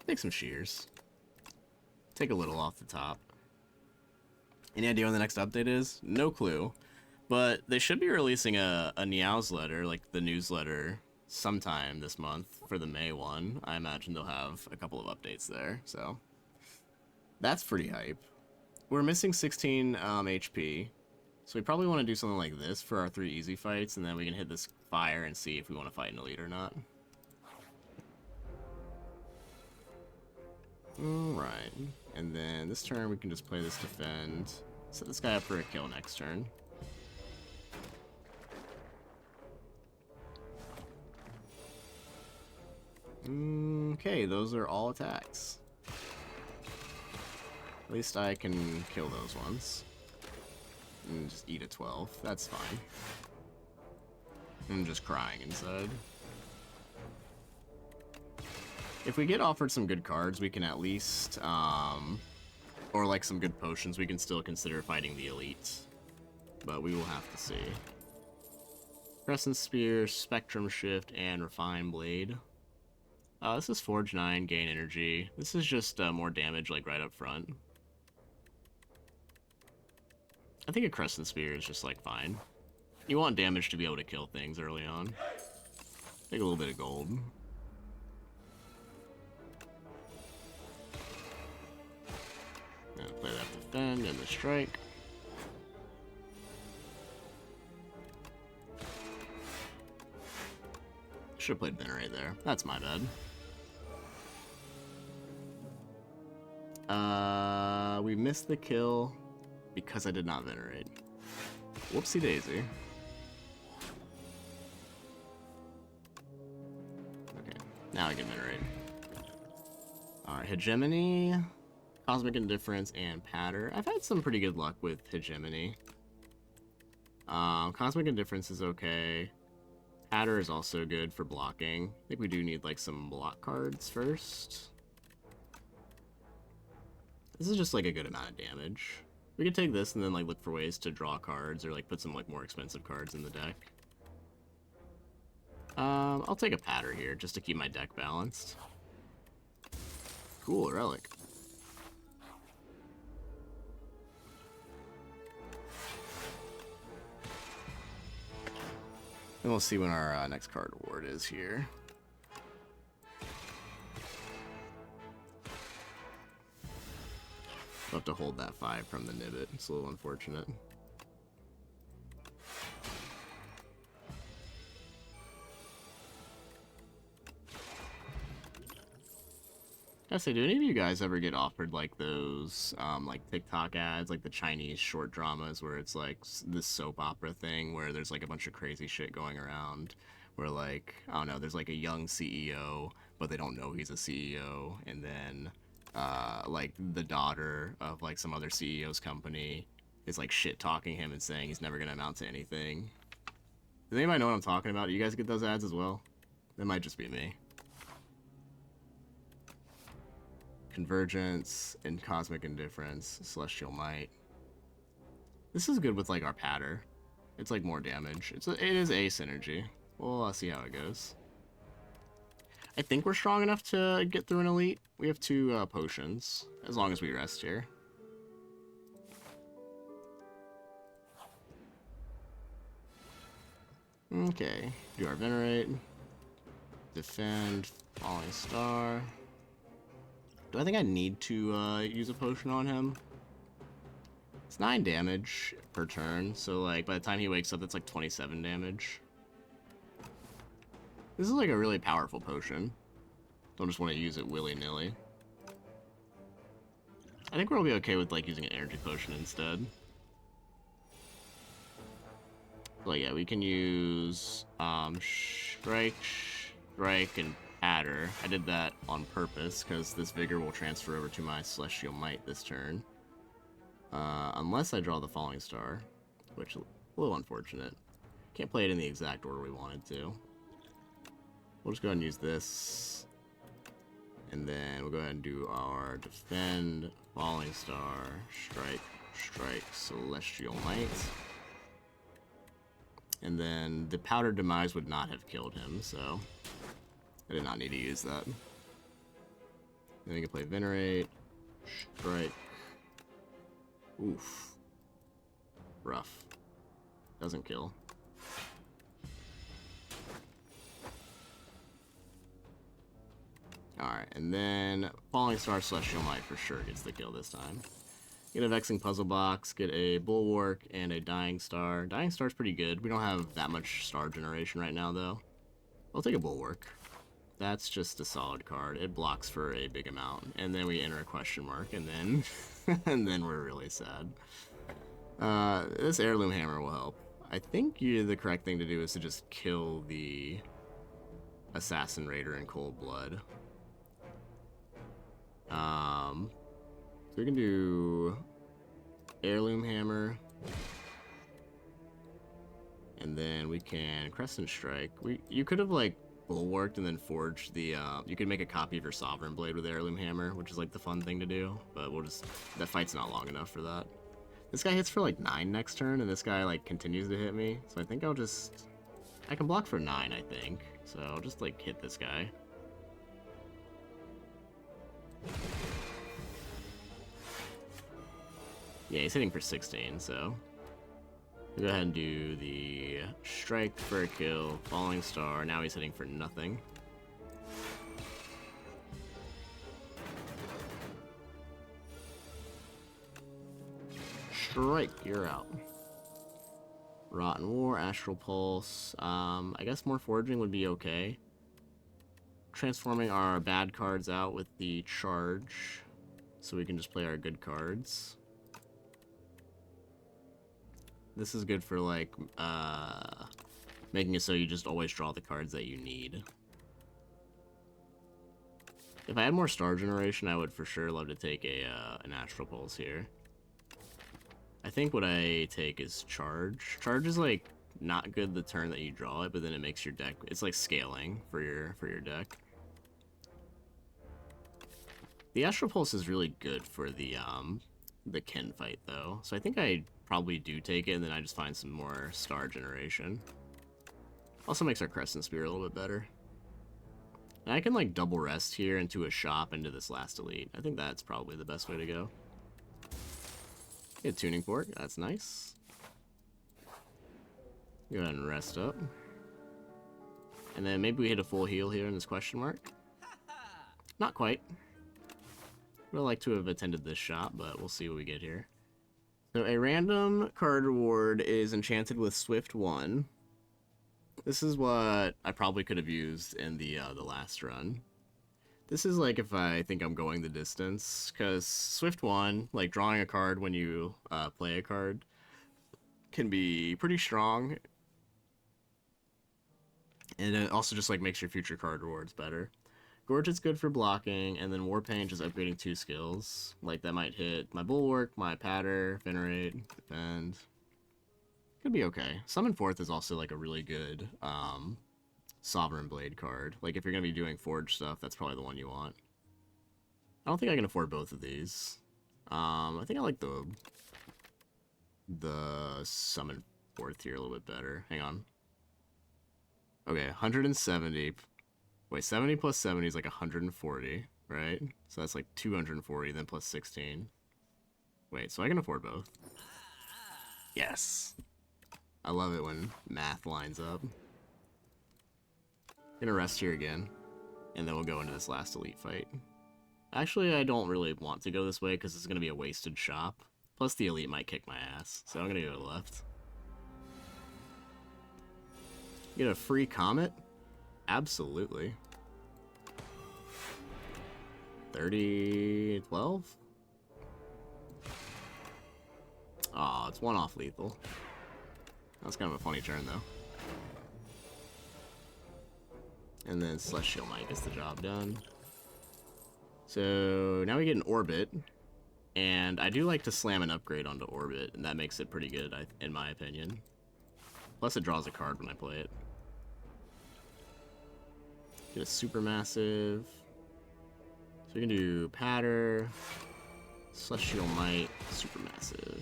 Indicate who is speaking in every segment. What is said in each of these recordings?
Speaker 1: Take some shears. Take a little off the top. Any idea when the next update is? No clue. But they should be releasing a newsletter, like the newsletter, sometime this month for the May one. I imagine they'll have a couple of updates there, so that's pretty hype. We're missing 16 HP, so we probably want to do something like this for our 3 easy fights, and then we can hit this fire and see if we want to fight an elite or not. Alright, and then this turn we can just play this defend. Set this guy up for a kill next turn. Okay, those are all attacks. At least I can kill those ones. And just eat a 12. That's fine. I'm just crying inside. If we get offered some good cards, we can at least, or like some good potions, we can still consider fighting the elite. But we will have to see. Crescent Spear, Spectrum Shift, and Refine Blade. This is Forge 9, gain energy. This is just more damage, like right up front. I think a Crescent Spear is just like fine. You want damage to be able to kill things early on. Take a little bit of gold. Play that defend and the strike. Should have played Venerate there. That's my bad. We missed the kill because I did not Venerate. Whoopsie daisy. Okay, now I can Venerate. Alright, Hegemony, Cosmic Indifference, and Patter. I've had some pretty good luck with Hegemony. Cosmic Indifference is okay. Patter is also good for blocking. I think we do need like some block cards first. This is just like a good amount of damage. We could take this and then like look for ways to draw cards or like put some like more expensive cards in the deck. I'll take a Patter here just to keep my deck balanced. Cool, Relic. And we'll see when our next card award is here. We'll have to hold that 5 from the Nibbit. It's a little unfortunate. I say, do any of you guys ever get offered like those like TikTok ads, like the Chinese short dramas where it's like this soap opera thing where there's like a bunch of crazy shit going around where like, I don't know, there's like a young CEO, but they don't know he's a CEO, and then like the daughter of like some other CEO's company is like shit talking him and saying he's never gonna amount to anything. Does anybody know what I'm talking about? Do you guys get those ads as well? That might just be me. Convergence and Cosmic Indifference, Celestial Might. This is good with like our Patter. It's like more damage. It is a synergy. We'll see how it goes. I think we're strong enough to get through an elite. We have 2 potions, as long as we rest here. Okay, do our Venerate. Defend, Falling Star. Do I think I need to use a potion on him? It's 9 damage per turn, so like by the time he wakes up, that's like 27 damage. This is like a really powerful potion. Don't just want to use it willy-nilly. I think we'll be okay with like using an energy potion instead. Like yeah, we can use strike, and Patter. I did that on purpose because this vigor will transfer over to my Celestial Might this turn. Unless I draw the Falling Star, which is a little unfortunate. Can't play it in the exact order we wanted to. We'll just go ahead and use this. And then we'll go ahead and do our Defend, Falling Star, Strike, Celestial Might. And then the Powder Demise would not have killed him, so I did not need to use that. Then we can play Venerate, Strike. Oof. Rough. Doesn't kill. Alright, and then Falling Star Celestial Might for sure gets the kill this time. Get a Vexing Puzzle Box, get a Bulwark, and a Dying Star. Dying Star's pretty good. We don't have that much star generation right now, though. I'll take a Bulwark. That's just a solid card. It blocks for a big amount. And then we enter a question mark, and then and then we're really sad. This Heirloom Hammer will help. I think the correct thing to do is to just kill the Assassin Raider in cold blood. So we can do Heirloom Hammer, and then we can Crescent Strike. You could have like Bulwarked and then forged the. You could make a copy of your Sovereign Blade with Heirloom Hammer, which is like the fun thing to do. But that fight's not long enough for that. This guy hits for like 9 next turn, and this guy like continues to hit me. So I think I can block for 9, I think. So I'll just like hit this guy. Yeah, he's hitting for 16, so we'll go ahead and do the Strike for a kill, Falling Star. Now he's hitting for nothing. Strike, you're out. Rotten War, Astral Pulse. I guess more foraging would be okay. Transforming our bad cards out with the charge, so we can just play our good cards. This is good for like making it so you just always draw the cards that you need. If I had more star generation, I would for sure love to take an Astral Pulse here. I think what I take is Charge. Charge is like not good the turn that you draw it, but then it makes your deck. It's like scaling for your deck. The Astral Pulse is really good for the Ken fight though, so I think I probably do take it, and then I just find some more star generation. Also makes our Crescent Spear a little bit better. And I can like double rest here into a shop into this last elite. I think that's probably the best way to go. Get a Tuning Fork, that's nice. Go ahead and rest up. And then maybe we hit a full heal here in this question mark. Not quite. Would like to have attended this shop, but we'll see what we get here. So a random card reward is enchanted with Swift 1. This is what I probably could have used in the last run. This is like if I think I'm going the distance, because Swift 1, like drawing a card when you play a card, can be pretty strong. And it also just like makes your future card rewards better. Gorge is good for blocking, and then Warpaint just upgrading 2 skills. Like that might hit my Bulwark, my Patter, Venerate, Defend. Could be okay. Summon Forth is also like a really good Sovereign Blade card. Like if you're gonna be doing Forge stuff, that's probably the one you want. I don't think I can afford both of these. I think I like the Summon Forth here a little bit better. Hang on. Okay, 170. Wait, 70 plus 70 is like 140, right? So that's like 240, then plus 16. Wait, so I can afford both. Yes. I love it when math lines up. Gonna rest here again, and then we'll go into this last elite fight. Actually, I don't really want to go this way because it's gonna be a wasted shop. Plus the elite might kick my ass, so I'm gonna go to the left. Get a free Comet? Absolutely. 30, 12? Aw, it's 1 off lethal. That's kind of a funny turn, though. And then Celestial Might gets the job done. So now we get an Orbit. And I do like to slam an upgrade onto Orbit, and that makes it pretty good, in my opinion. Plus it draws a card when I play it. Get a Supermassive. So we can do Patter, Celestial Might, Supermassive.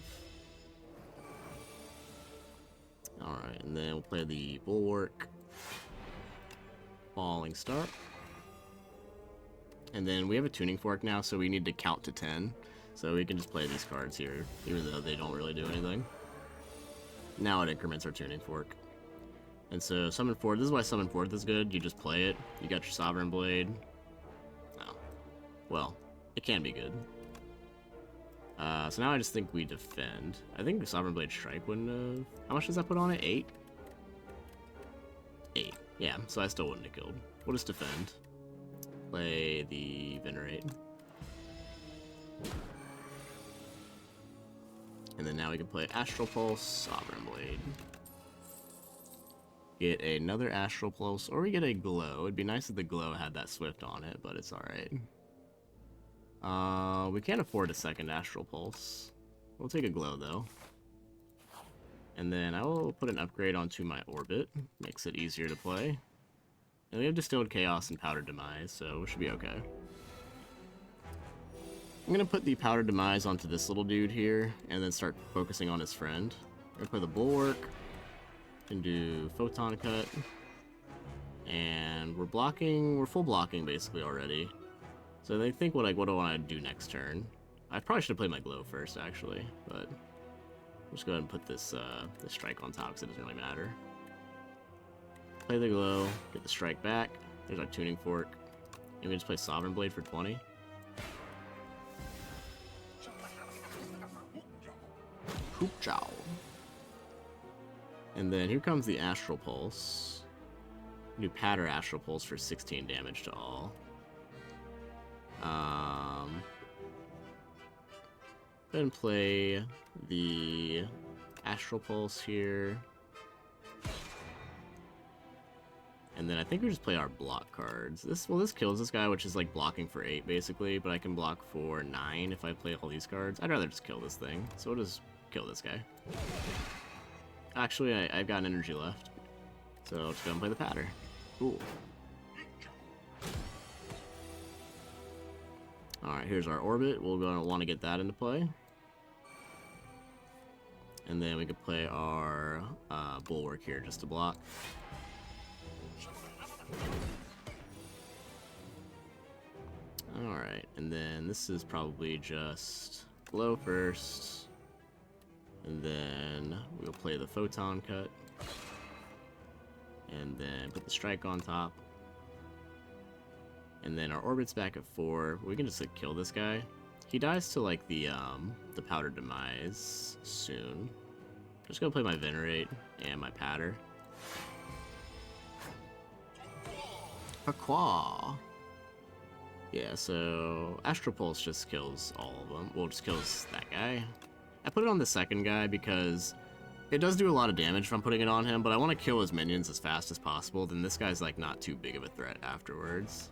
Speaker 1: Alright, and then we'll play the Bulwark, Falling Star. And then we have a tuning fork now, so we need to count to 10. So we can just play these cards here, even though they don't really do anything. Now it increments our tuning fork. And so Summon Forth, this is why Summon Forth is good. You just play it. You got your Sovereign Blade. Oh. Well, it can be good. So now I just think we defend. I think the Sovereign Blade Strike wouldn't have... How much does that put on it? 8? 8. Yeah, so I still wouldn't have killed. We'll just defend. Play the Venerate. And then now we can play Astral Pulse, Sovereign Blade. Get another Astral Pulse, or we get a Glow. It'd be nice if the Glow had that Swift on it, but it's alright. We can't afford a second Astral Pulse. We'll take a Glow, though. And then I will put an upgrade onto my Orbit. Makes it easier to play. And we have Distilled Chaos and Powdered Demise, so we should be okay. I'm going to put the Powdered Demise onto this little dude here, and then start focusing on his friend. We're going to play the Bulwark. Can do Photon Cut. And we're full blocking basically already. So I think what do I want to do next turn? I probably should have played my Glow first, actually, but I'll just go ahead and put this strike on top because it doesn't really matter. Play the Glow, get the strike back. There's our tuning fork. And we just play Sovereign Blade for 20. Hoop chow. And then here comes the Astral Pulse. New Patter Astral Pulse for 16 damage to all. Then play the Astral Pulse here. And then I think we just play our block cards. This kills this guy, which is like blocking for 8 basically, but I can block for 9 if I play all these cards. I'd rather just kill this thing, so we'll just kill this guy. Actually, I've got an energy left, so I'll just go and play the Patter. Cool. Alright, here's our Orbit. We're going to want to get that into play. And then we could play our Bulwark here just to block. Alright, and then this is probably just Glow first. And then we'll play the Photon Cut. And then put the Strike on top. And then our Orbit's back at 4. We can just like kill this guy. He dies to like the Powdered Demise soon. Just gonna play my Venerate and my Patter. Aqua. Yeah, so Astral Pulse just kills all of them. Well, just kills that guy. I put it on the second guy because it does do a lot of damage if I'm putting it on him, but I want to kill his minions as fast as possible. Then this guy's like not too big of a threat afterwards.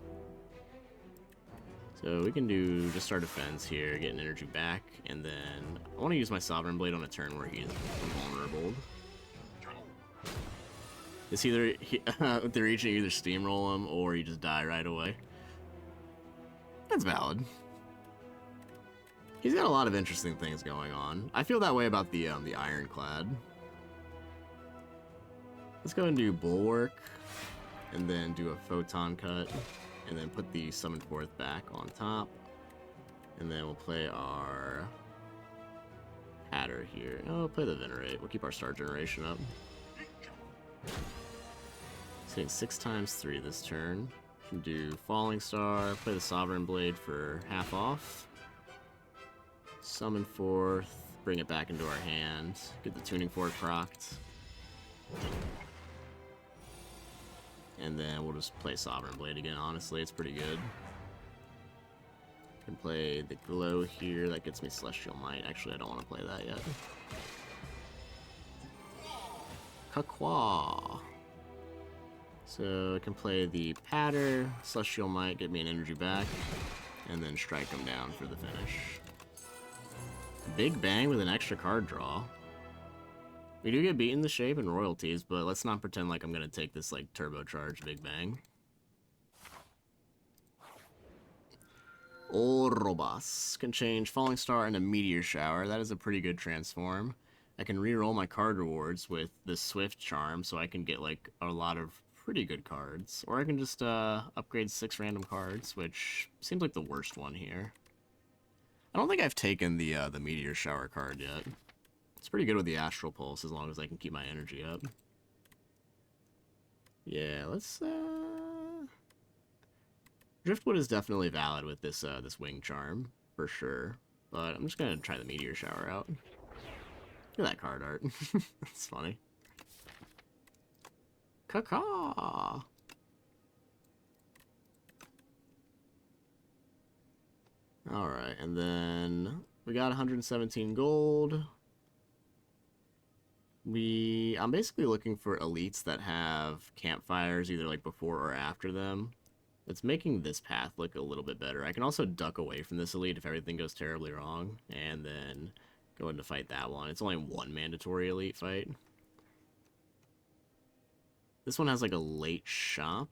Speaker 1: So we can do just our defense here, get an energy back, and then I want to use my Sovereign Blade on a turn where he's invulnerable. It's either with the Regent, you either steamroll him or you just die right away. That's valid. He's got a lot of interesting things going on. I feel that way about the Ironclad. Let's go and do Bulwark, and then do a Photon Cut, and then put the Summon Forth back on top. And then we'll play our Patter here. Oh, we'll play the Venerate. We'll keep our Star Generation up. Hitting 6 times 3 this turn. Can do Falling Star, play the Sovereign Blade for half off. Summon Forth, bring it back into our hand. Get the Tuning Fork procced. And then we'll just play Sovereign Blade again, honestly, it's pretty good. Can play the Glow here, that gets me Celestial Might. Actually, I don't want to play that yet. Kakwa. So I can play the Patter, Celestial Might, get me an energy back, and then strike him down for the finish. Big Bang with an extra card draw. We do get beaten the shape and royalties, but let's not pretend like I'm gonna take this like turbocharged Big Bang. Orobas can change Falling Star into Meteor Shower. That is a pretty good transform. I can re-roll my card rewards with the Swift Charm, so I can get like a lot of pretty good cards. Or I can just upgrade 6 random cards, which seems like the worst one here. I don't think I've taken the Meteor Shower card yet. It's pretty good with the Astral Pulse as long as I can keep my energy up. Yeah, let's Driftwood is definitely valid with this this Wing Charm for sure, but I'm just gonna try the Meteor Shower out. Look at that card art. That's funny. Caw. Alright, and then we got 117 gold. I'm basically looking for elites that have campfires either like before or after them. It's making this path look a little bit better. I can also duck away from this elite if everything goes terribly wrong, and then go in to fight that one. It's only one mandatory elite fight. This one has like a late shop,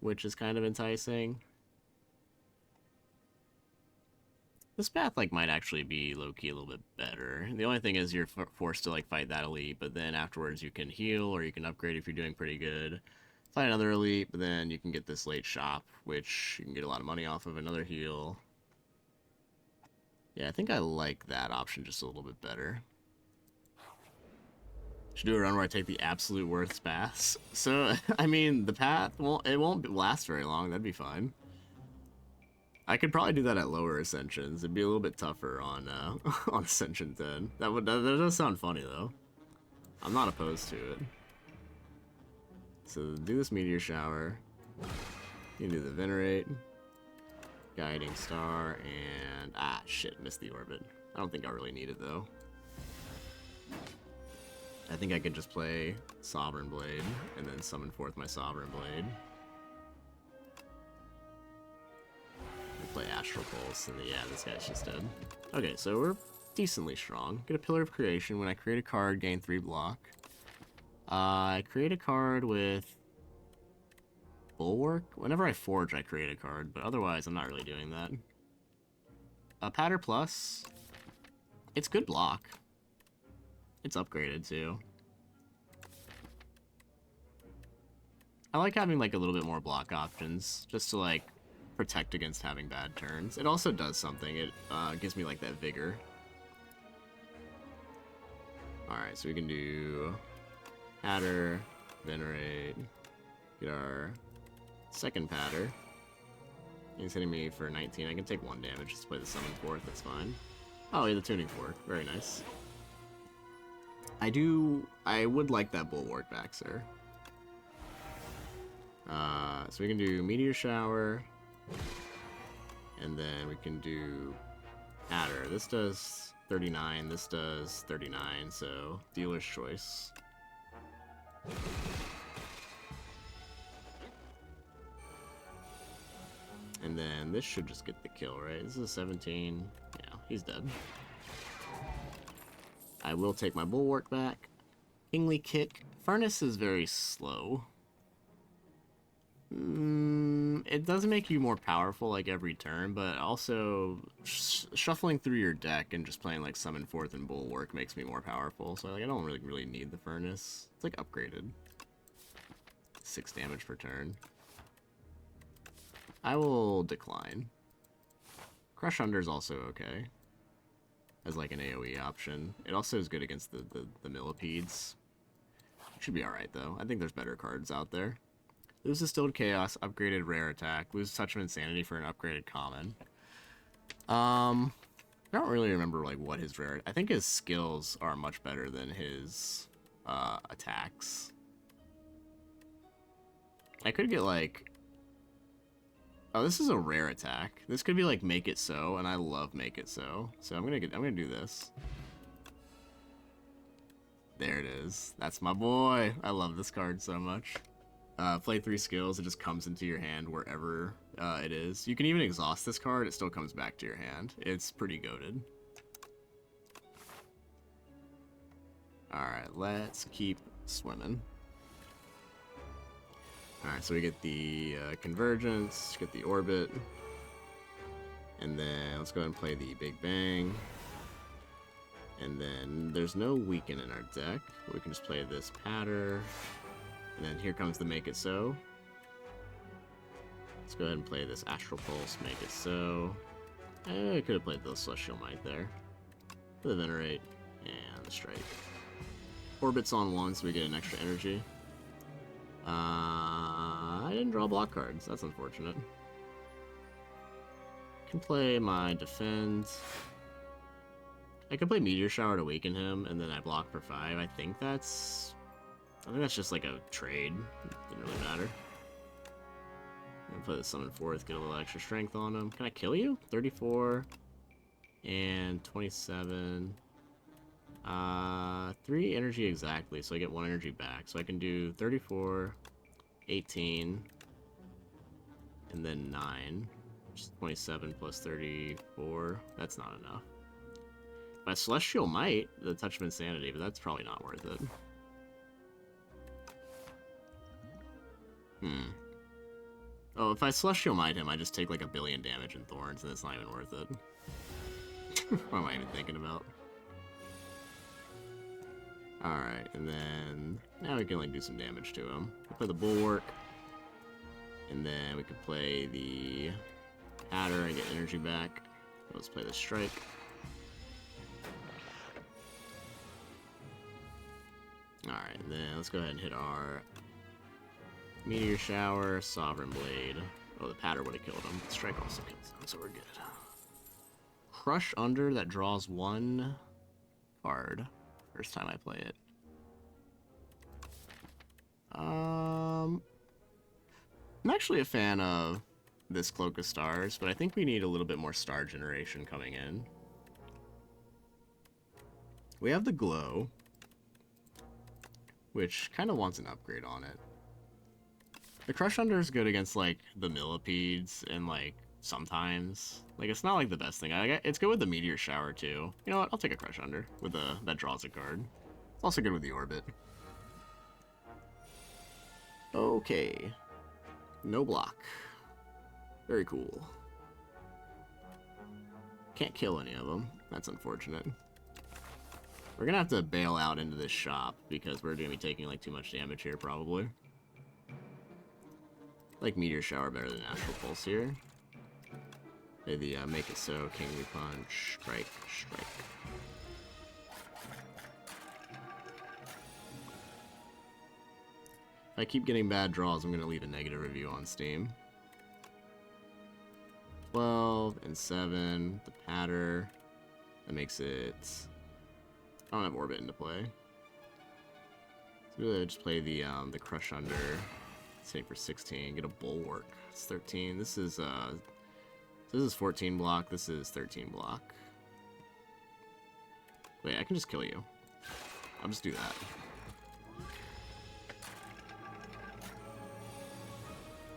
Speaker 1: which is kind of enticing. This path like might actually be low-key a little bit better. The only thing is you're forced to like fight that elite, but then afterwards you can heal or you can upgrade if you're doing pretty good. Fight another elite, but then you can get this late shop, which you can get a lot of money off of, another heal. Yeah, I think I like that option just a little bit better. Should do a run where I take the absolute worst paths. So, I mean, the path, it won't last very long. That'd be fine. I could probably do that at lower Ascensions. It'd be a little bit tougher on on Ascension 10. That does sound funny, though. I'm not opposed to it. So, do this Meteor Shower. You can do the Venerate. Guiding Star, and... Ah, shit, missed the Orbit. I don't think I really need it, though. I think I could just play Sovereign Blade, and then summon forth my Sovereign Blade. And play Astral Pulse, and yeah, this guy's just dead. Okay, so we're decently strong. Get a Pillar of Creation. When I create a card, gain 3 block. I create a card with Bulwark. Whenever I forge, I create a card, but otherwise, I'm not really doing that. Patter Plus. It's good block. It's upgraded, too. I like having, like, a little bit more block options, just to, like, protect against having bad turns. It also does something. It gives me, like, that vigor. Alright, so we can do Patter, Venerate, get our second Patter. He's hitting me for 19. I can take 1 damage, just play the Summon Forth, that's fine. Oh, yeah, the Tuning Fork. Very nice. I would like that Bulwark back, sir. So we can do Meteor Shower, and then we can do Adder. This does 39, this does 39, so dealer's choice. And then this should just get the kill, right? This is a 17. Yeah, he's dead. I will take my Bulwark back. Kingly Kick. Furnace is very slow. It does make you more powerful like every turn, but also shuffling through your deck and just playing like Summon Forth and Bulwark makes me more powerful. So like I don't really need the Furnace. It's like upgraded. 6 damage per turn. I will decline. Crush Under is also okay as like an AoE option. It also is good against the Millipedes. Should be alright though. I think there's better cards out there. Lose Distilled Chaos, upgraded rare attack. Lose Touch of Insanity for an upgraded common. I don't really remember like what his rare... I think his skills are much better than his attacks. I could get like... Oh, this is a rare attack. This could be like Make It So, and I love Make It So. So I'm gonna do this. There it is. That's my boy. I love this card so much. Play 3 skills, it just comes into your hand wherever it is. You can even exhaust this card, it still comes back to your hand. It's pretty goated. Alright, let's keep swimming. Alright, so we get the Convergence, get the Orbit, and then let's go ahead and play the Big Bang. And then there's no weaken in our deck. We can just play this Patter. And then here comes the Make It So. Let's go ahead and play this Astral Pulse, Make It So. I could have played the Celestial Might there. The Venerate, and the Strike. Orbits on 1, so we get an extra energy. I didn't draw block cards. That's unfortunate. Can play my Defend. I could play Meteor Shower to weaken him, and then I block for 5. I think that's just like a trade. Didn't really matter. I'm gonna play the Summon Forth, get a little extra strength on him. Can I kill you? 34 and 27. 3 energy exactly, so I get 1 energy back. So I can do 34, 18, and then 9. Which is 27 plus 34. That's not enough. By Celestial Might, the Touch of Insanity, but that's probably not worth it. Oh, if I Celestial Might him, I just take like 1 billion damage in Thorns, and it's not even worth it. What am I even thinking about? Alright, and then now we can like do some damage to him. We'll play the Bulwark, and then we could play the Adder and get energy back. Let's play the Strike. Alright, and then let's go ahead and hit our Meteor Shower, Sovereign Blade. Oh, the Patter would have killed him. The Strike also kills him, so we're good. Crush Under, that draws 1 card. First time I play it. I'm actually a fan of this Cloak of Stars, but I think we need a little bit more star generation coming in. We have the Glow, which kind of wants an upgrade on it. The Crush Under is good against, like, the Millipedes and, like, sometimes. Like, it's not, like, the best thing. It's good with the Meteor Shower, too. You know what? I'll take a Crush Under with that draws a card. It's also good with the Orbit. Okay. No block. Very cool. Can't kill any of them. That's unfortunate. We're gonna have to bail out into this shop because we're gonna be taking, like, too much damage here, probably. Like Meteor Shower better than Astral Pulse here. Maybe Make It So, Kingly Punch, Strike, Strike. If I keep getting bad draws, I'm going to leave a negative review on Steam. 12 and 7, the Patter. That makes it... I don't have Orbit into play. So really I just play the Crush Under. Save for 16, get a Bulwark. It's 13. This is 14 block, this is 13 block. Wait, I can just kill you. I'll just do that.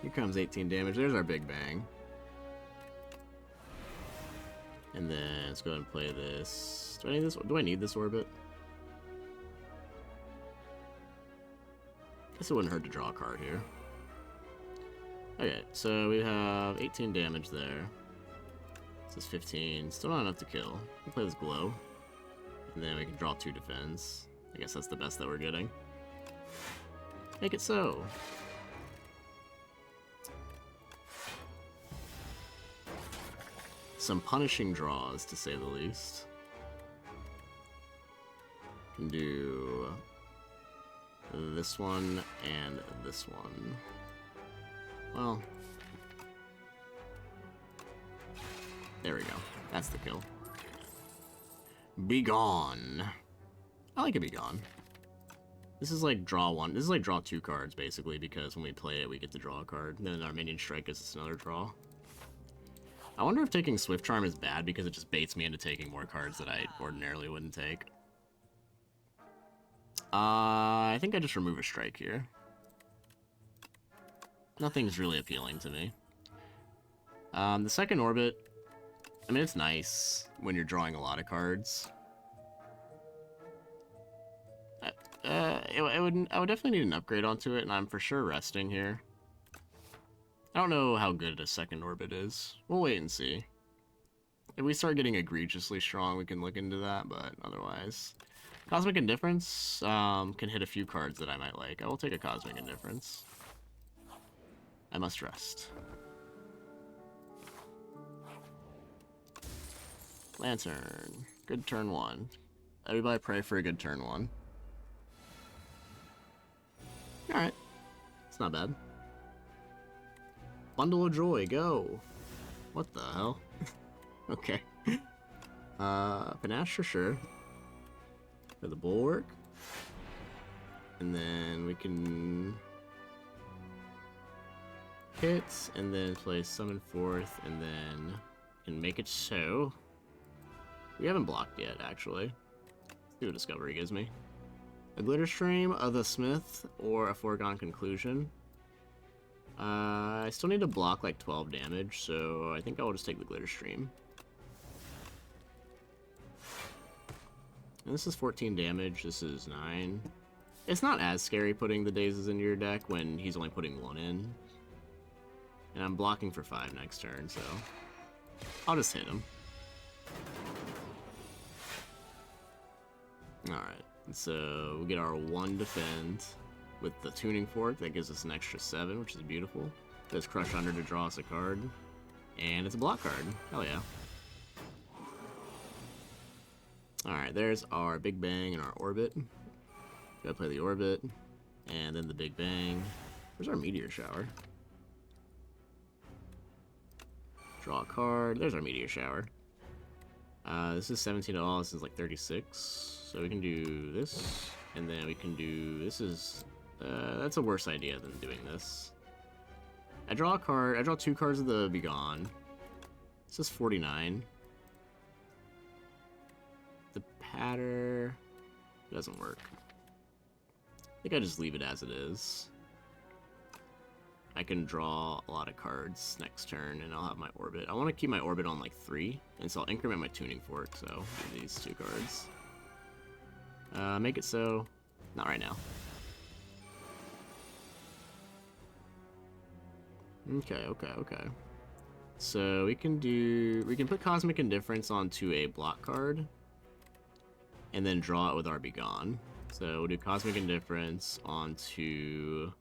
Speaker 1: Here comes 18 damage. There's our Big Bang. And then let's go ahead and play this. Do I need this? Do I need this Orbit? Guess it wouldn't hurt to draw a card here. Okay, so we have 18 damage there. This is 15. Still not enough to kill. We'll play this Glow. And then we can draw 2 defense. I guess that's the best that we're getting. Make It So. Some punishing draws, to say the least. Can do this one and this one. Well, there we go. That's the kill. Be Gone. I like a Be Gone. This is like draw 1. This is like draw 2 cards, basically, because when we play it, we get to draw a card. And then our minion strike gives us another draw. I wonder if taking Swift Charm is bad because it just baits me into taking more cards that I ordinarily wouldn't take. I think I just remove a strike here. Nothing's really appealing to me. The second Orbit, I mean, it's nice when you're drawing a lot of cards. I would definitely need an upgrade onto it, and I'm for sure resting here. I don't know how good a second Orbit is. We'll wait and see. If we start getting egregiously strong, we can look into that, but otherwise. Cosmic Indifference can hit a few cards that I might like. I will take a Cosmic Indifference. I must rest. Lantern. Good turn 1. Everybody pray for a good turn 1. Alright. It's not bad. Bundle of Joy, go! What the hell? Okay. Panache for sure. For the Bulwark. And then we can hit, and then play Summon Forth, and then can make it so. We haven't blocked yet, actually. Let's see what Discovery gives me. A Glitter Stream, of the Smith, or a Foregone Conclusion. I still need to block like 12 damage, so I think I will just take the Glitter Stream. And this is 14 damage, this is 9. It's not as scary putting the Dazes into your deck when he's only putting 1 in. And I'm blocking for 5 next turn, so I'll just hit him. Alright, so we get our 1 defend with the Tuning Fork. That gives us an extra 7, which is beautiful. Does Crush Under to draw us a card. And it's a block card. Hell yeah. Alright, there's our Big Bang and our Orbit. Gotta play the Orbit. And then the Big Bang. Where's our Meteor Shower? Draw a card. There's our Meteor Shower. This is 17 to all. This is like 36. So we can do this. And then we can do... This is... that's a worse idea than doing this. I draw a card. I draw 2 cards of the Begone. This is 49. The Patter... doesn't work. I think I just leave it as it is. I can draw a lot of cards next turn, and I'll have my Orbit. I want to keep my Orbit on like 3, and so I'll increment my Tuning Fork, so do these 2 cards. Make it so. Not right now. Okay. So we can put Cosmic Indifference onto a block card, and then draw it with our Begone. So we'll do Cosmic Indifference onto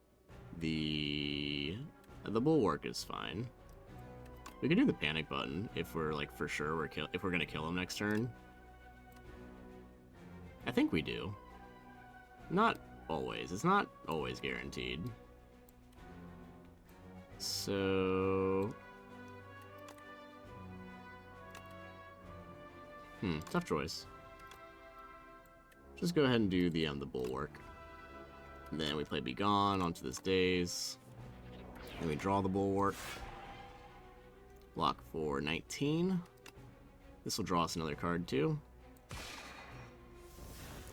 Speaker 1: the Bulwark is fine. We can do the Panic button if we're like for sure if we're gonna kill him next turn. I think we do. Not always. It's not always guaranteed. So tough choice. Just go ahead and do the Bulwark. And then we play Begone onto this Daze. And we draw the Bulwark. Block for 19. This will draw us another card too.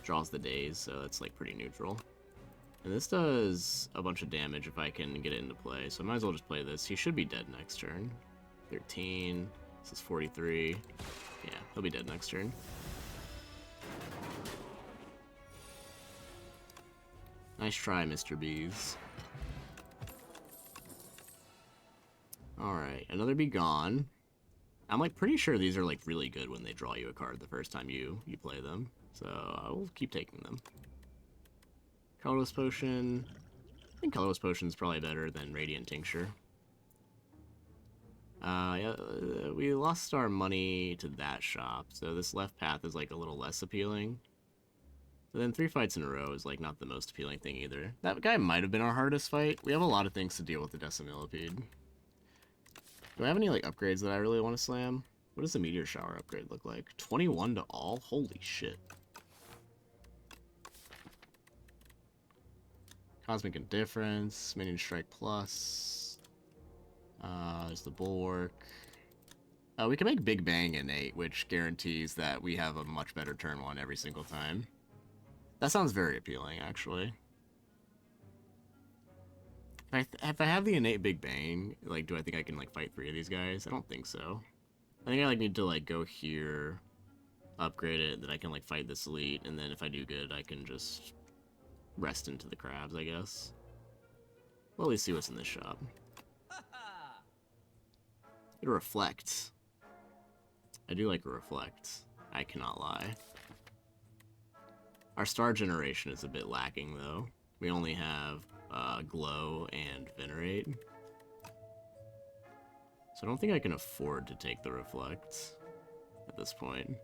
Speaker 1: Draws the Daze, so that's like pretty neutral. And this does a bunch of damage if I can get it into play, so I might as well just play this. He should be dead next turn. 13. This is 43. Yeah, he'll be dead next turn. Nice try, Mr. Bees. Alright, another Begone. I'm like pretty sure these are like really good when they draw you a card the first time you play them. So I will keep taking them. Colorless Potion. I think Colorless Potion is probably better than Radiant Tincture. Yeah, we lost our money to that shop, so this left path is like a little less appealing. But then 3 fights in a row is like not the most appealing thing either. That guy might have been our hardest fight. We have a lot of things to deal with the Decimillipede. Do I have any like upgrades that I really want to slam? What does the Meteor Shower upgrade look like? 21 to all? Holy shit. Cosmic Indifference, Minion Strike Plus. There's the Bulwark. We can make Big Bang innate, which guarantees that we have a much better turn 1 every single time. That sounds very appealing, actually. If I have the innate Big Bang, like, do I think I can like fight 3 of these guys? I don't think so. I think I like need to like go here, upgrade it, then I can like fight this elite, and then if I do good, I can just rest into the crabs, I guess. Well, at least see what's in this shop. It reflects. I do like a reflect. I cannot lie. Our star generation is a bit lacking, though. We only have glow and venerate. So I don't think I can afford to take the reflect at this point.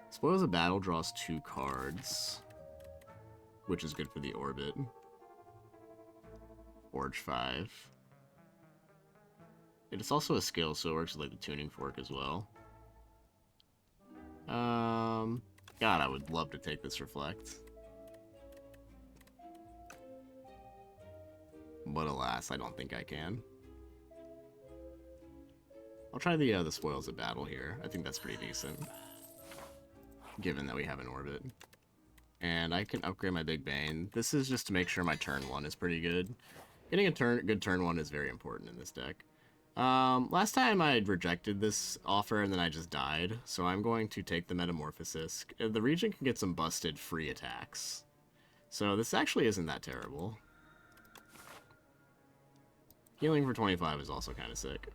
Speaker 1: Spoils of Battle draws 2 cards, which is good for the orbit. Forge 5. It's also a skill, so it works with like the tuning fork as well. God, I would love to take this reflect. But alas, I don't think I can. I'll try the Spoils of Battle here. I think that's pretty decent, given that we have an orbit. And I can upgrade my Big Bane. This is just to make sure my turn 1 is pretty good. Getting a good turn 1 is very important in this deck. Last time I rejected this offer and then I just died, so I'm going to take the Metamorphosis. The Regent can get some busted free attacks. So this actually isn't that terrible. Healing for 25 is also kind of sick.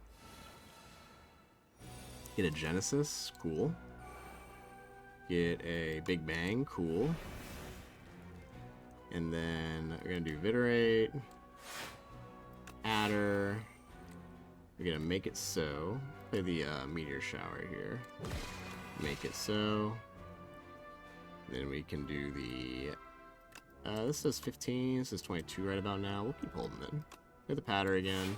Speaker 1: Get a Genesis, cool. Get a Big Bang, cool. And then we're gonna do Viterate, Adder. We're gonna make it so. Play the Meteor Shower here. Make it so. Then we can do the. This says 15. This is 22 right about now. We'll keep holding it. Hit the Patter again.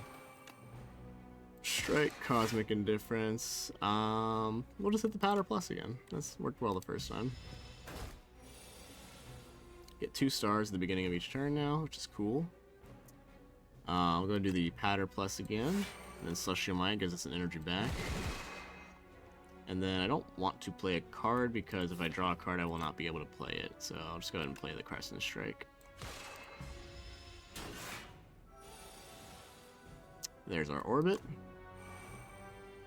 Speaker 1: Strike, Cosmic Indifference. We'll just hit the Powder Plus again. That's worked well the first time. Get 2 stars at the beginning of each turn now, which is cool. We're going to do the Powder Plus again. And then Celestial Might gives us an energy back. And then I don't want to play a card because if I draw a card, I will not be able to play it. So I'll just go ahead and play the Crescent Strike. There's our Orbit.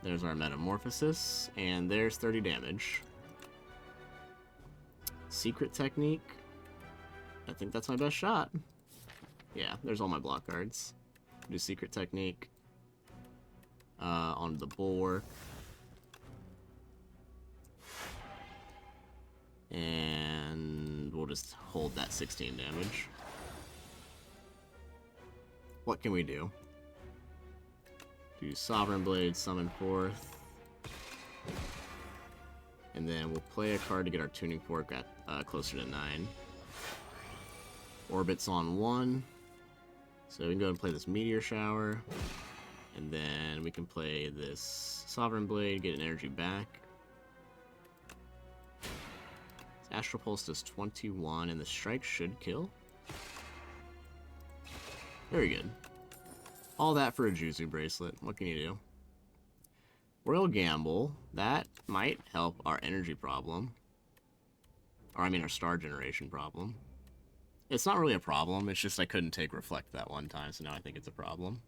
Speaker 1: There's our Metamorphosis, and there's 30 damage. Secret Technique. I think that's my best shot. Yeah, there's all my block cards. Do Secret Technique. On the Bulwark. And we'll just hold that 16 damage. What can we do? Do Sovereign Blade, summon forth. And then we'll play a card to get our tuning fork at closer to 9. Orbit's on 1. So we can go ahead and play this Meteor Shower. And then we can play this Sovereign Blade, get an energy back. Astral Pulse does 21, and the strike should kill. Very good. All that for a Juzu Bracelet. What can you do? Royal Gamble. That might help our energy problem. Or I mean our star generation problem. It's not really a problem, it's just I couldn't take Reflect that one time, so now I think it's a problem.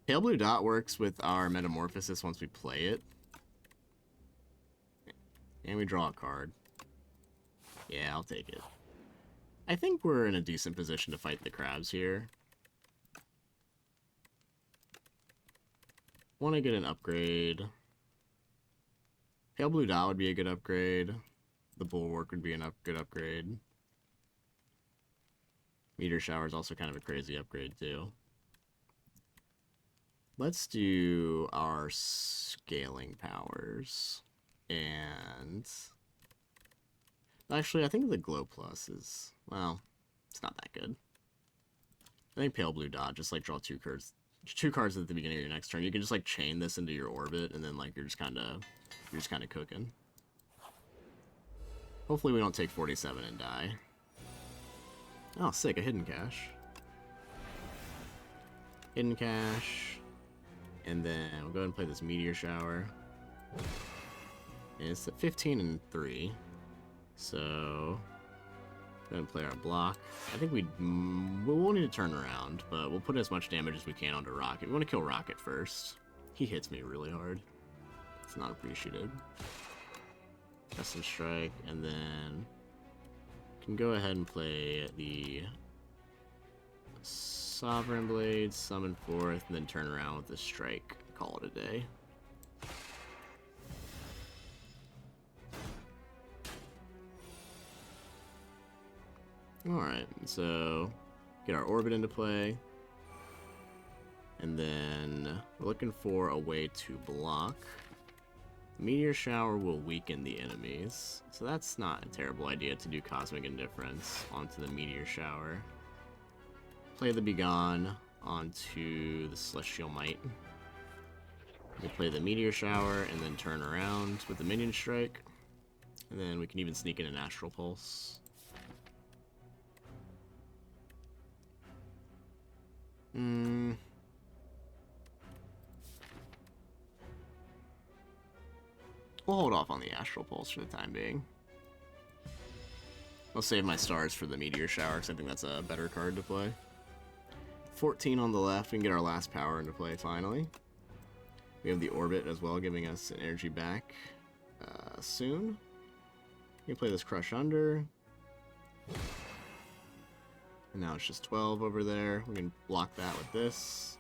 Speaker 1: Pale Blue Dot works with our Metamorphosis once we play it. And we draw a card. Yeah, I'll take it. I think we're in a decent position to fight the Krabs here. Want to get an upgrade. Pale Blue Dot would be a good upgrade. The Bulwark would be a good upgrade. Meteor Shower is also kind of a crazy upgrade too. Let's do our scaling powers. And actually, I think the Glow Plus is, well, it's not that good. I think Pale Blue Dot, just like draw 2 cards. 2 cards at the beginning of your next turn. You can just like chain this into your orbit, and then like you're just kind of cooking. Hopefully we don't take 47 and die. Oh, sick! A Hidden Cache. Hidden Cache, and then we'll go ahead and play this Meteor Shower. And it's at 15 and 3, so go ahead and play our block. I think we'll need to turn around, but we'll put as much damage as we can onto Rocket. We want to kill Rocket first. He hits me really hard. It's not appreciated. Custom Strike, and then can go ahead and play the Sovereign Blade, summon forth, and then turn around with the Strike. Call it a day. Alright, so get our orbit into play. And then we're looking for a way to block. Meteor Shower will weaken the enemies, so that's not a terrible idea to do Cosmic Indifference onto the Meteor Shower. Play the Begone onto the Celestial Might. We'll play the Meteor Shower and then turn around with the Minion Strike. And then we can even sneak in an Astral Pulse. We'll hold off on the Astral Pulse for the time being. I'll save my stars for the Meteor Shower because I think that's a better card to play. 14 on the left, we can get our last power into play finally. We have the Orbit as well, giving us an energy back soon. We can play this Crush Under. And now it's just 12 over there. We can block that with this.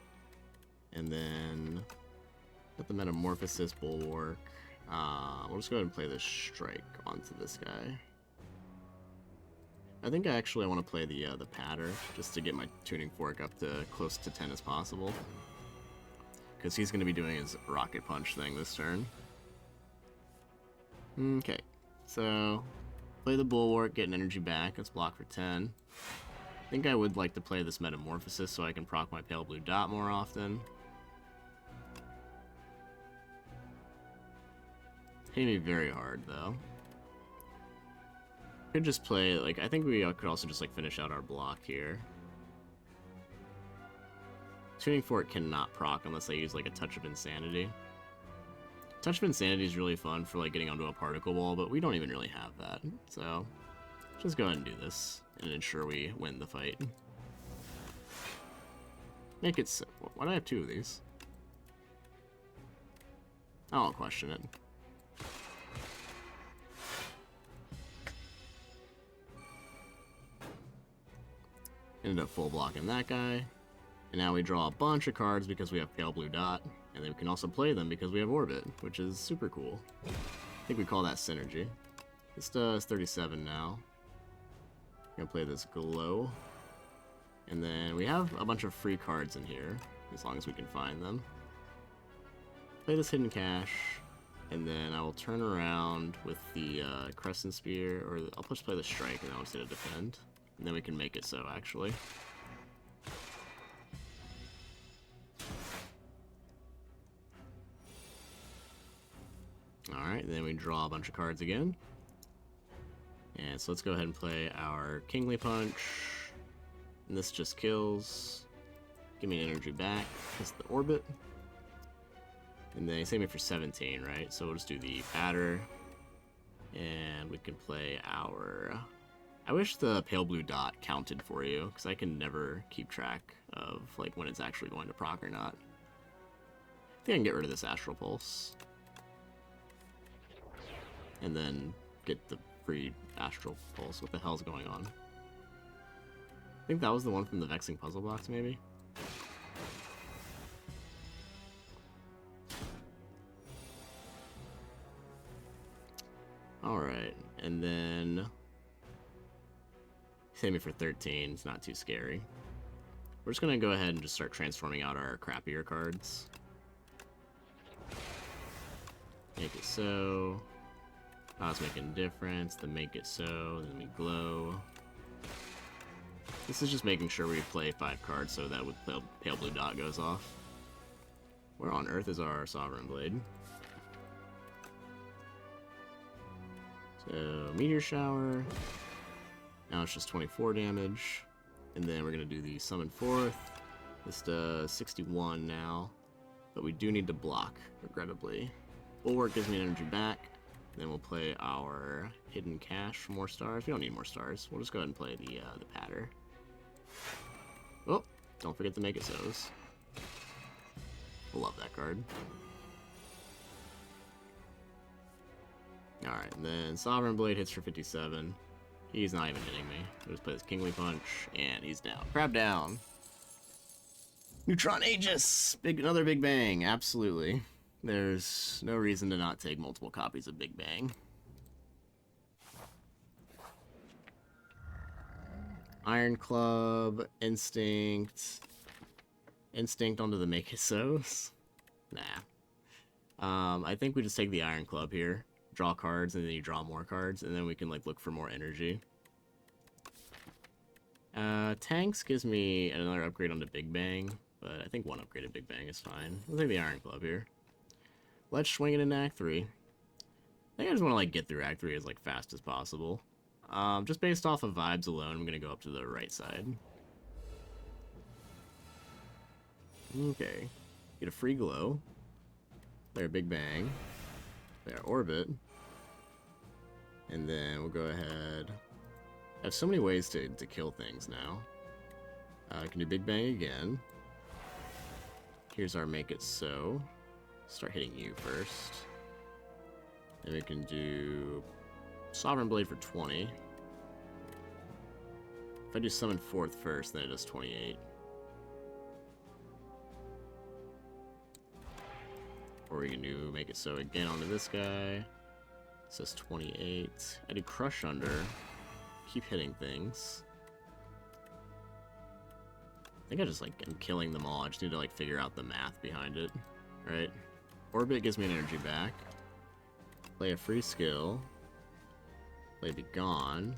Speaker 1: And then let the Metamorphosis Bulwark. We'll just go ahead and play this Strike onto this guy. I think I want to play the Patter, just to get my Tuning Fork up to close to 10 as possible. Because he's going to be doing his Rocket Punch thing this turn. Okay, so play the Bulwark, get an energy back. Let's block for 10. I think I would like to play this Metamorphosis so I can proc my Pale Blue Dot more often. Hit me very hard, though. Could just play, like, I think we could also just, like, finish out our block here. Tuning Fork cannot proc unless I use, like, a Touch of Insanity. Touch of Insanity is really fun for, like, getting onto a Particle Wall, but we don't even really have that. So, just go ahead and do this and ensure we win the fight. Make it simple. Why do I have two of these? I won't question it. Ended up full blocking that guy. And now we draw a bunch of cards because we have Pale Blue Dot. And then we can also play them because we have Orbit, which is super cool. I think we call that Synergy. This does 37 now. I'm gonna play this Glow. And then we have a bunch of free cards in here, as long as we can find them. Play this Hidden Cache. And then I will turn around with the Crescent Spear, or I'll just play the Strike and I'll just hit a Defend. And then we can make it so, actually. Alright, then we draw a bunch of cards again. And so let's go ahead and play our Kingly Punch. And this just kills. Give me an energy back. That's the Orbit. And then save me for 17, right? So we'll just do the Batter. And we can play our... I wish the Pale Blue Dot counted for you, because I can never keep track of like when it's actually going to proc or not. I think I can get rid of this Astral Pulse. And then get the free Astral Pulse. What the hell's going on? I think that was the one from the Vexing Puzzle Box, maybe? Alright, and then... Save me for 13, it's not too scary. We're just gonna go ahead and just start transforming out our crappier cards. Make it so. Cosmic Indifference, then make it so, then we glow. This is just making sure we play 5 cards so that with Pale Blue Dot goes off. Where on earth is our Sovereign Blade? So, Meteor Shower. Now it's just 24 damage. And then we're going to do the Summon Forth. This does 61 now. But we do need to block, regrettably. Bulwark gives me an energy back. Then we'll play our Hidden Cache for more stars. We don't need more stars. We'll just go ahead and play the Patter. Oh, don't forget to make it so's. Love that card. Alright, and then Sovereign Blade hits for 57. He's not even hitting me. We'll just play this Kingly Punch, and he's down. Crab down. Neutron Aegis! Another Big Bang, absolutely. There's no reason to not take multiple copies of Big Bang. Iron Club, Instinct. Instinct onto the Make It So's. Nah. I think we just take the Iron Club here. Draw cards, and then you draw more cards, and then we can, like, look for more energy. Tanks gives me another upgrade onto Big Bang, but I think one upgraded Big Bang is fine. We'll take the Iron Club here. Let's swing it into Act 3. I think I just want to, like, get through Act 3 as, like, fast as possible. Just based off of vibes alone, I'm going to go up to the right side. Okay. Get a free glow. Play our Big Bang. Play our Orbit. And then we'll go ahead. I have so many ways to kill things now. I can do Big Bang again. Here's our Make It So. Start hitting you first. Then we can do Sovereign Blade for 20. If I do Summon Forth first, then it does 28. Or we can do Make It So again onto this guy. It says 28. I do Crush Under. Keep hitting things. I think I just, like, am killing them all. I just need to, like, figure out the math behind it. Right? Orbit gives me an energy back. Play a free skill. Play Be Gone.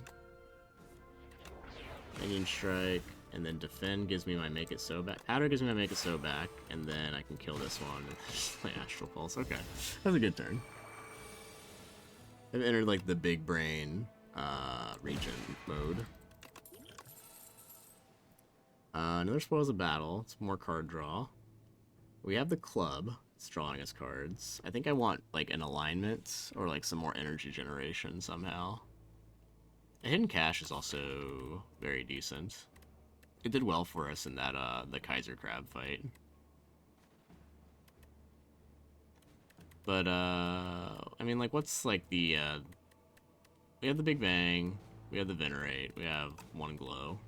Speaker 1: Minion Strike. And then Defend gives me my Make It So back. Powder gives me my Make It So back. And then I can kill this one and just play Astral Pulse. Okay. That's a good turn. I've entered, like, the big brain Regent mode. Another Spoils of Battle. It's more card draw. We have the club. It's drawing us cards. I think I want, like, an alignment or, like, some more energy generation somehow. A Hidden Cache is also very decent. It did well for us in that, the Kaiser Krab fight. But, I mean, like, what's, like, the, we have the Big Bang, we have the Venerate, we have one Glow.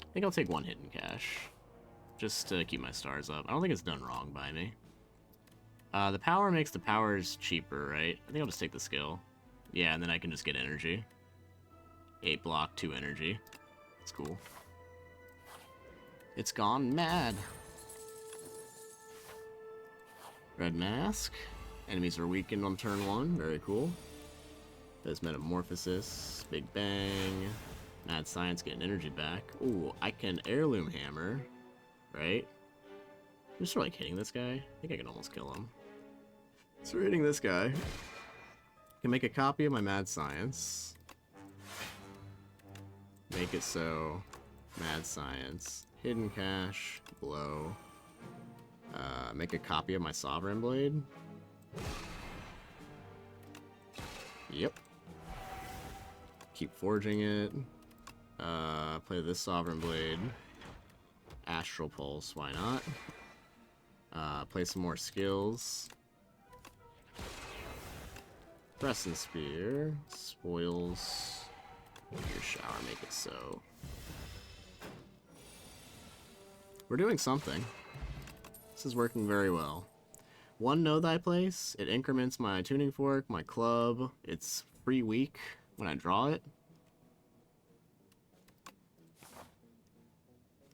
Speaker 1: I think I'll take one Hidden Cache, just to keep my stars up. I don't think it's done wrong by me. The power makes the powers cheaper, right? I think I'll just take the skill. Yeah, and then I can just get energy. 8 block, 2 energy. It's cool. It's gone mad. Red Mask. Enemies are weakened on turn 1. Very cool. There's Metamorphosis. Big Bang. Mad Science getting energy back. Ooh, I can Heirloom Hammer. Right? I'm just like hitting this guy. I think I can almost kill him. So we're hitting this guy. I can make a copy of my Mad Science. Make It So. Mad Science. Hidden Cache. Blow. Make a copy of my Sovereign Blade. Yep. Keep forging it. Play this Sovereign Blade. Astral Pulse, why not? Play some more skills. Crescent Spear. Spoils. Your shower, Make It So. We're doing something. This is working very well. One Know Thy Place. It increments my tuning fork, my club. It's free weak when I draw it.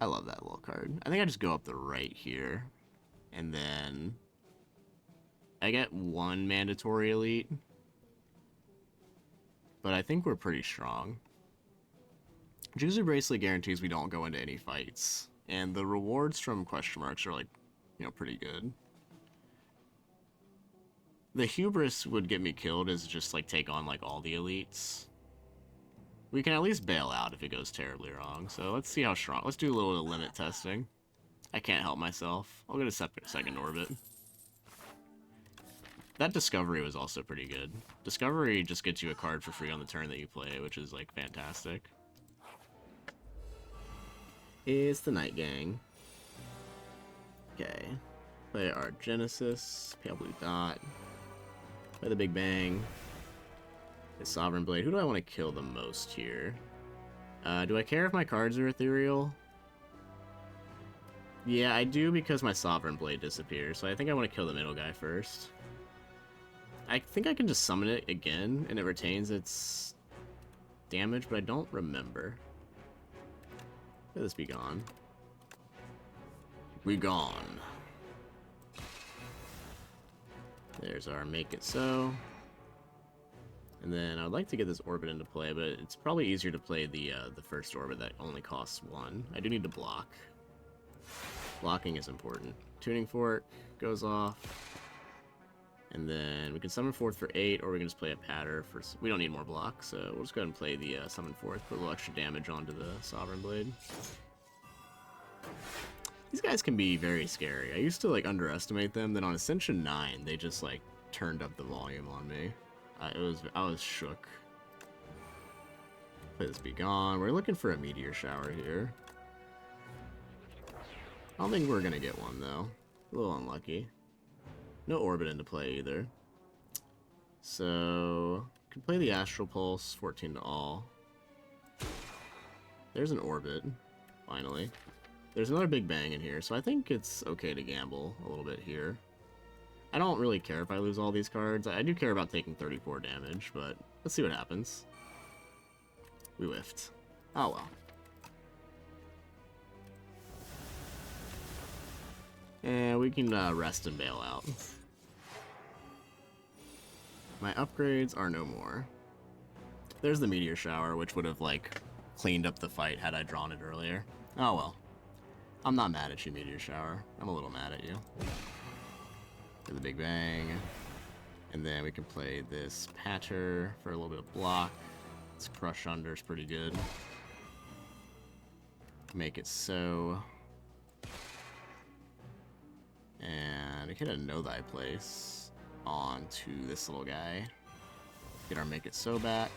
Speaker 1: I love that little card. I think I just go up the right here. And then I get one mandatory elite. But I think we're pretty strong. Juzu Bracelet guarantees we don't go into any fights. And the rewards from question marks are, like, you know, pretty good. The hubris would get me killed is just, like, take on, like, all the elites. We can at least bail out if it goes terribly wrong. So let's see how strong. Let's do a little limit testing. I can't help myself. I'll get a second orbit. That Discovery was also pretty good. Discovery just gets you a card for free on the turn that you play, which is, like, fantastic. It's the Night Gang. Okay. Play our Genesis. Pale Blue Dot. Play the Big Bang. The Sovereign Blade. Who do I want to kill the most here? Do I care if my cards are ethereal? Yeah, I do because my Sovereign Blade disappears, so I think I want to kill the middle guy first. I think I can just summon it again, and it retains its damage, but I don't remember. Let this be gone. We gone. There's our make it so. And then I would like to get this orbit into play, but it's probably easier to play the first orbit that only costs 1. I do need to block. Blocking is important. Tuning fork goes off. And then we can summon forth for 8, or we can just play a patter for... We don't need more blocks, so we'll just go ahead and play the summon forth, put a little extra damage onto the Sovereign Blade. These guys can be very scary. I used to, like, underestimate them, then on Ascension 9, they just, like, turned up the volume on me. I was shook. Play this be gone. We're looking for a meteor shower here. I don't think we're gonna get one, though. A little unlucky. No orbit into play, either. So... can play the Astral Pulse, 14 to all. There's an orbit, finally. There's another Big Bang in here, so I think it's okay to gamble a little bit here. I don't really care if I lose all these cards. I do care about taking 34 damage, but let's see what happens. We whiffed. Oh well. And we can rest and bail out. My upgrades are no more. There's the Meteor Shower, which would have, like, cleaned up the fight had I drawn it earlier. Oh well. I'm not mad at you, Meteor Shower. I'm a little mad at you. For the Big Bang. And then we can play this Patter for a little bit of block. This Crush Under is pretty good. Make it so. And we hit a Know Thy Place onto this little guy. Get our Make It So back.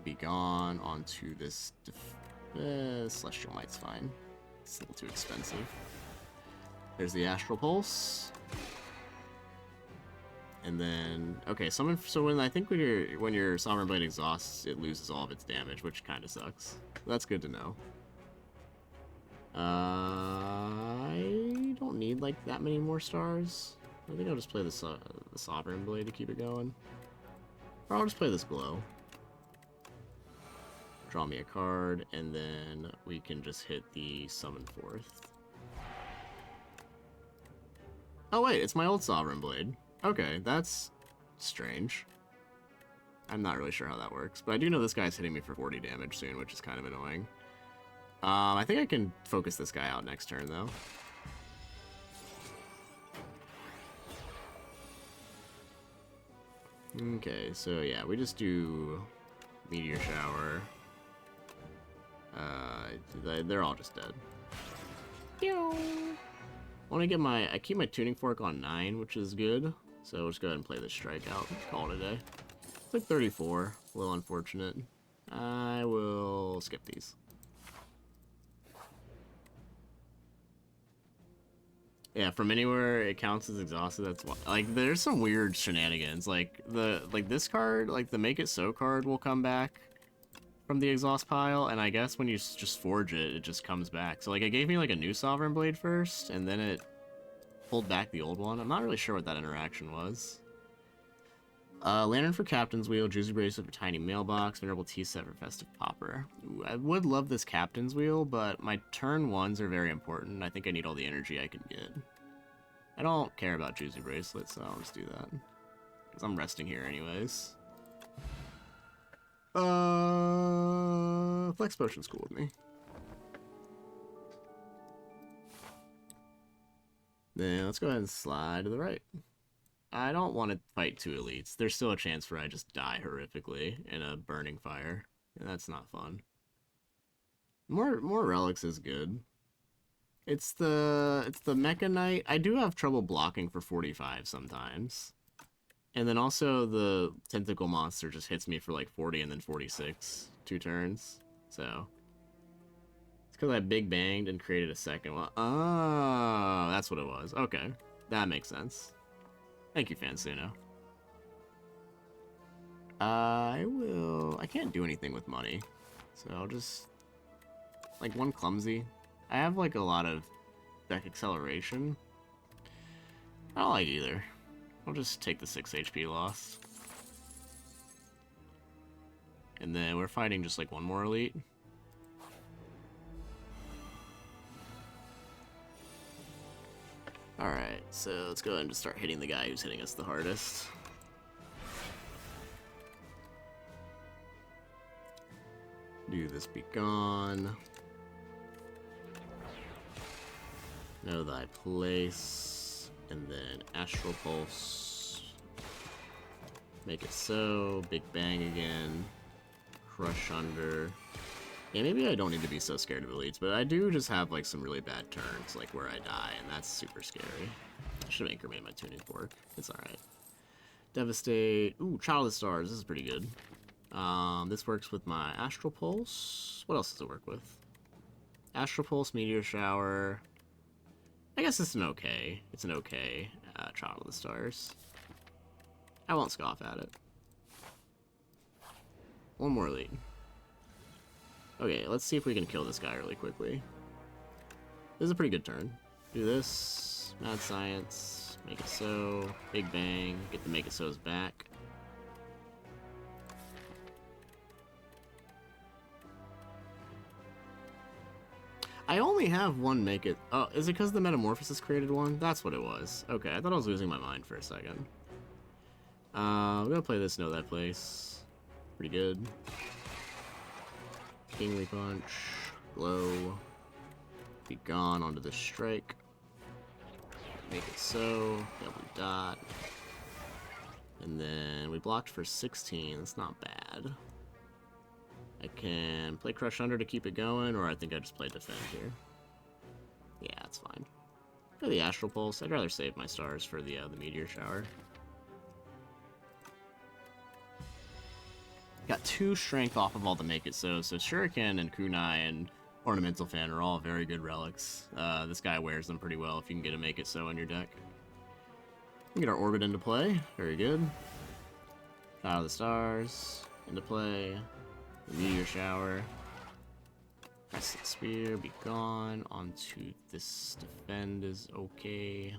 Speaker 1: Be gone onto this Celestial Might's fine. It's a little too expensive. There's the Astral Pulse. And then, okay, so when I think when your Sovereign Blade exhausts, it loses all of its damage, which kind of sucks. That's good to know. I don't need like that many more stars. I think I'll just play the Sovereign Blade to keep it going. Or I'll just play this Glow. Draw me a card, and then we can just hit the Summon Forth. Oh wait, it's my old Sovereign Blade. Okay, that's strange. I'm not really sure how that works, but I do know this guy's hitting me for 40 damage soon, which is kind of annoying. I think I can focus this guy out next turn, though. Okay, so yeah, we just do Meteor Shower. They're all just dead. I keep my Tuning Fork on 9, which is good. So we'll just go ahead and play this Strikeout. Call it a day. It's like 34. A little unfortunate. I will skip these. Yeah, from anywhere it counts as exhausted. That's why. Like, there's some weird shenanigans. Like this card, like the Make It So card, will come back from the exhaust pile, and I guess when you just forge it, it just comes back. So like, it gave me like a new Sovereign Blade first, and then it pulled back the old one. I'm not really sure what that interaction was. Lantern for Captain's Wheel, Juicy Bracelet for Tiny Mailbox, Venerable Tea Set for Festive Popper. Ooh, I would love this Captain's Wheel, but my turn 1s are very important. I think I need all the energy I can get. I don't care about Juicy Bracelet, so I'll just do that. Because I'm resting here anyways. Flex Potion's cool with me. Then let's go ahead and slide to the right. I don't want to fight 2 elites. There's still a chance where I just die horrifically in a burning fire. And that's not fun. More relics is good. It's the Mecha Knight. I do have trouble blocking for 45 sometimes. And then also the Tentacle Monster just hits me for like 40 and then 46. 2 turns. So it's because I Big Banged and created a second one. Oh, that's what it was. Okay. That makes sense. Thank you, Fansuno. I can't do anything with money. So I'll just... like, 1 Clumsy. I have, like, a lot of deck acceleration. I don't like either. I'll just take the 6 HP loss. And then we're fighting just like one more elite. Alright, so let's go ahead and just start hitting the guy who's hitting us the hardest. Do this, be gone. Know thy place. And then Astral Pulse. Make it so. Big Bang again. Crush under. Yeah, maybe I don't need to be so scared of elites, but I do just have like some really bad turns, like where I die, and that's super scary. I should have incremented my tuning fork. It's alright. Devastate. Ooh, Child of the Stars. This is pretty good. This works with my Astral Pulse. What else does it work with? Astral Pulse, Meteor Shower. I guess it's an okay. It's an okay Child of the Stars. I won't scoff at it. One more lead. Okay, let's see if we can kill this guy really quickly. This is a pretty good turn. Do this. Mad Science. Make it so. Big Bang. Get the Make It So's back. I only have one Make It... Oh, is it because the Metamorphosis created one? That's what it was. Okay, I thought I was losing my mind for a second. I'm gonna play this Know That Place. Pretty good. Kingly Punch. Glow. Be gone onto the strike. Make it so. Double dot. And then we blocked for 16. That's not bad. I can play Crush Under to keep it going, or I think I just play Defend here. Yeah, that's fine. For the Astral Pulse, I'd rather save my stars for the Meteor Shower. Got 2 strength off of all the Make It So. So Shuriken and Kunai and Ornamental Fan are all very good relics. This guy wears them pretty well if you can get a Make It So in your deck. We get our Orbit into play. Very good. Out of the Stars. Into play. The Meteor Shower. Crescent Spear, be gone. Onto this Defend is okay.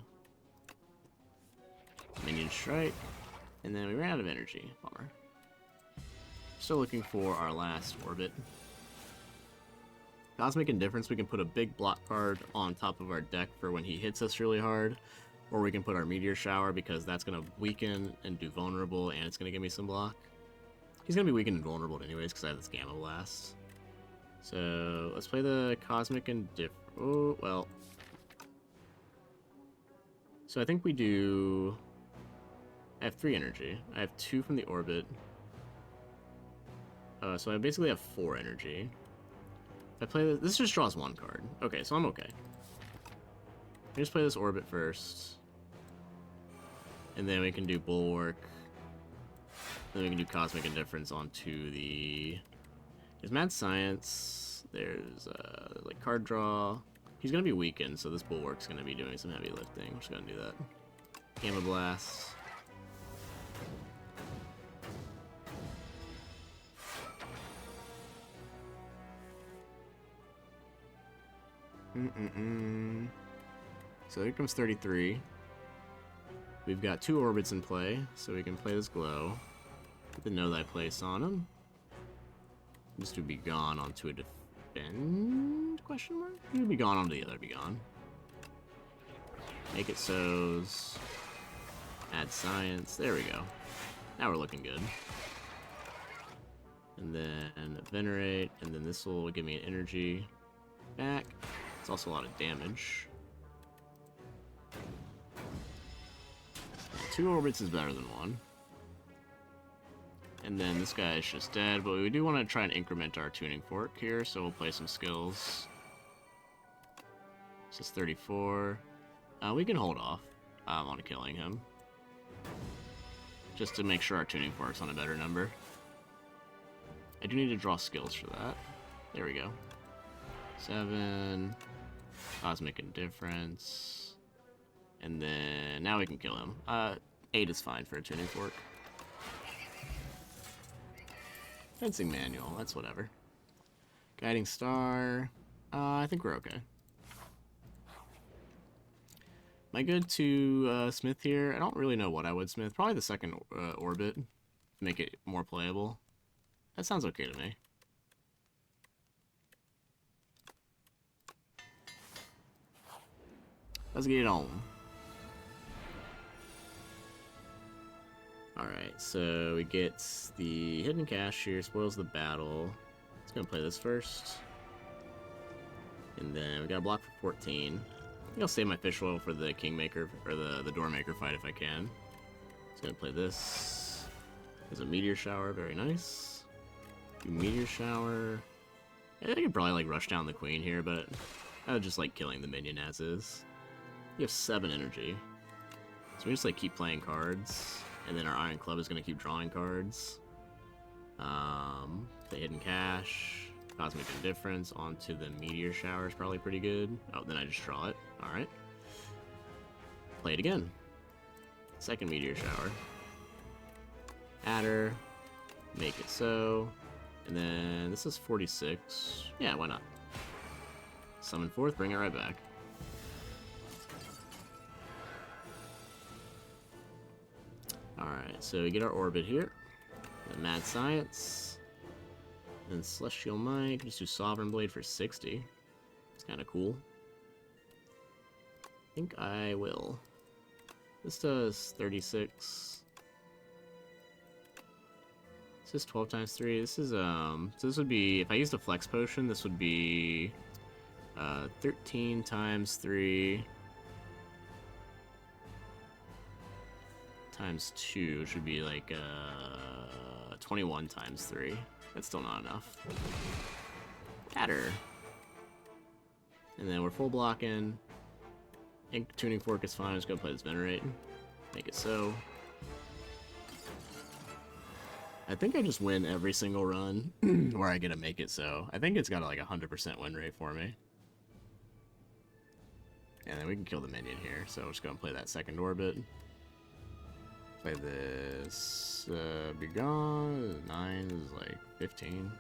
Speaker 1: Minion Strike. And then we ran out of energy. Bummer. Still looking for our last Orbit. Cosmic Indifference, we can put a big block card on top of our deck for when he hits us really hard. Or we can put our Meteor Shower because that's going to weaken and do vulnerable and it's going to give me some block. He's going to be weakened and vulnerable anyways because I have this Gamma Blast. So let's play the Cosmic Indifference. Oh, well. So I think we do... I have 3 energy. I have 2 from the Orbit. So I basically have 4 energy. If I play this... This just draws 1 card. Okay, so I'm okay. I just play this Orbit first. And then we can do Bulwark. Then we can do Cosmic Indifference onto the... There's Mad Science. There's, like, card draw. He's gonna be weakened, so this Bulwark's gonna be doing some heavy lifting. We're just gonna do that. Gamma Blast. So here comes 33. We've got 2 Orbits in play, so we can play this Glow. Put the Know Thy Place on him. Just to be gone onto a Defend? Question mark? You be gone onto the other Be Gone. Make it so's. Add Science. There we go. Now we're looking good. And then Venerate, and then this will give me an energy back. It's also a lot of damage. 2 Orbits is better than 1. And then this guy is just dead, but we do want to try and increment our tuning fork here, so we'll play some skills. This is 34. We can hold off on killing him. Just to make sure our tuning fork's on a better number. I do need to draw skills for that. There we go. 7. Cosmic Indifference. And then now we can kill him. 8 is fine for a tuning fork. Fencing Manual, that's whatever. Guiding Star. I think we're okay. Am I good to smith here? I don't really know what I would smith. Probably the second Orbit to make it more playable. That sounds okay to me. Let's get it on. Alright, so we get the hidden cache here, spoils the battle. Let's go and play this first. And then we got a block for 14. I think I'll save my fish oil for the Kingmaker, or the Doormaker fight if I can. Just gonna play this. There's a Meteor Shower, very nice. Do Meteor Shower. I think I could probably like rush down the Queen here, but I would just like killing the minion as is. You have 7 energy. So we just like keep playing cards, and then our Iron Club is gonna keep drawing cards. The Hidden Cache, Cosmic Indifference onto the Meteor Shower is probably pretty good. Oh, then I just draw it. Alright. Play it again. Second Meteor Shower. Adder. Make it so. And then this is 46. Yeah, why not? Summon forth, bring it right back. Alright, so we get our orbit here. The Mad Science. And Celestial Might. Just do Sovereign Blade for 60. It's kind of cool. I think I will. This does 36. This is 12 times 3. This is, so this would be, if I used a Flex Potion, this would be 13 times 3 times 2, which would be like 21 times 3. That's still not enough. Adder. And then we're full blocking. Ink Tuning Fork is fine. I'm just gonna play this Venerate. Make it so. I think I just win every single run where I get to make it so. I think it's got like a 100% win rate for me. And then we can kill the minion here. So we're just gonna play that second orbit. Play this. Be gone. 9 is like 15.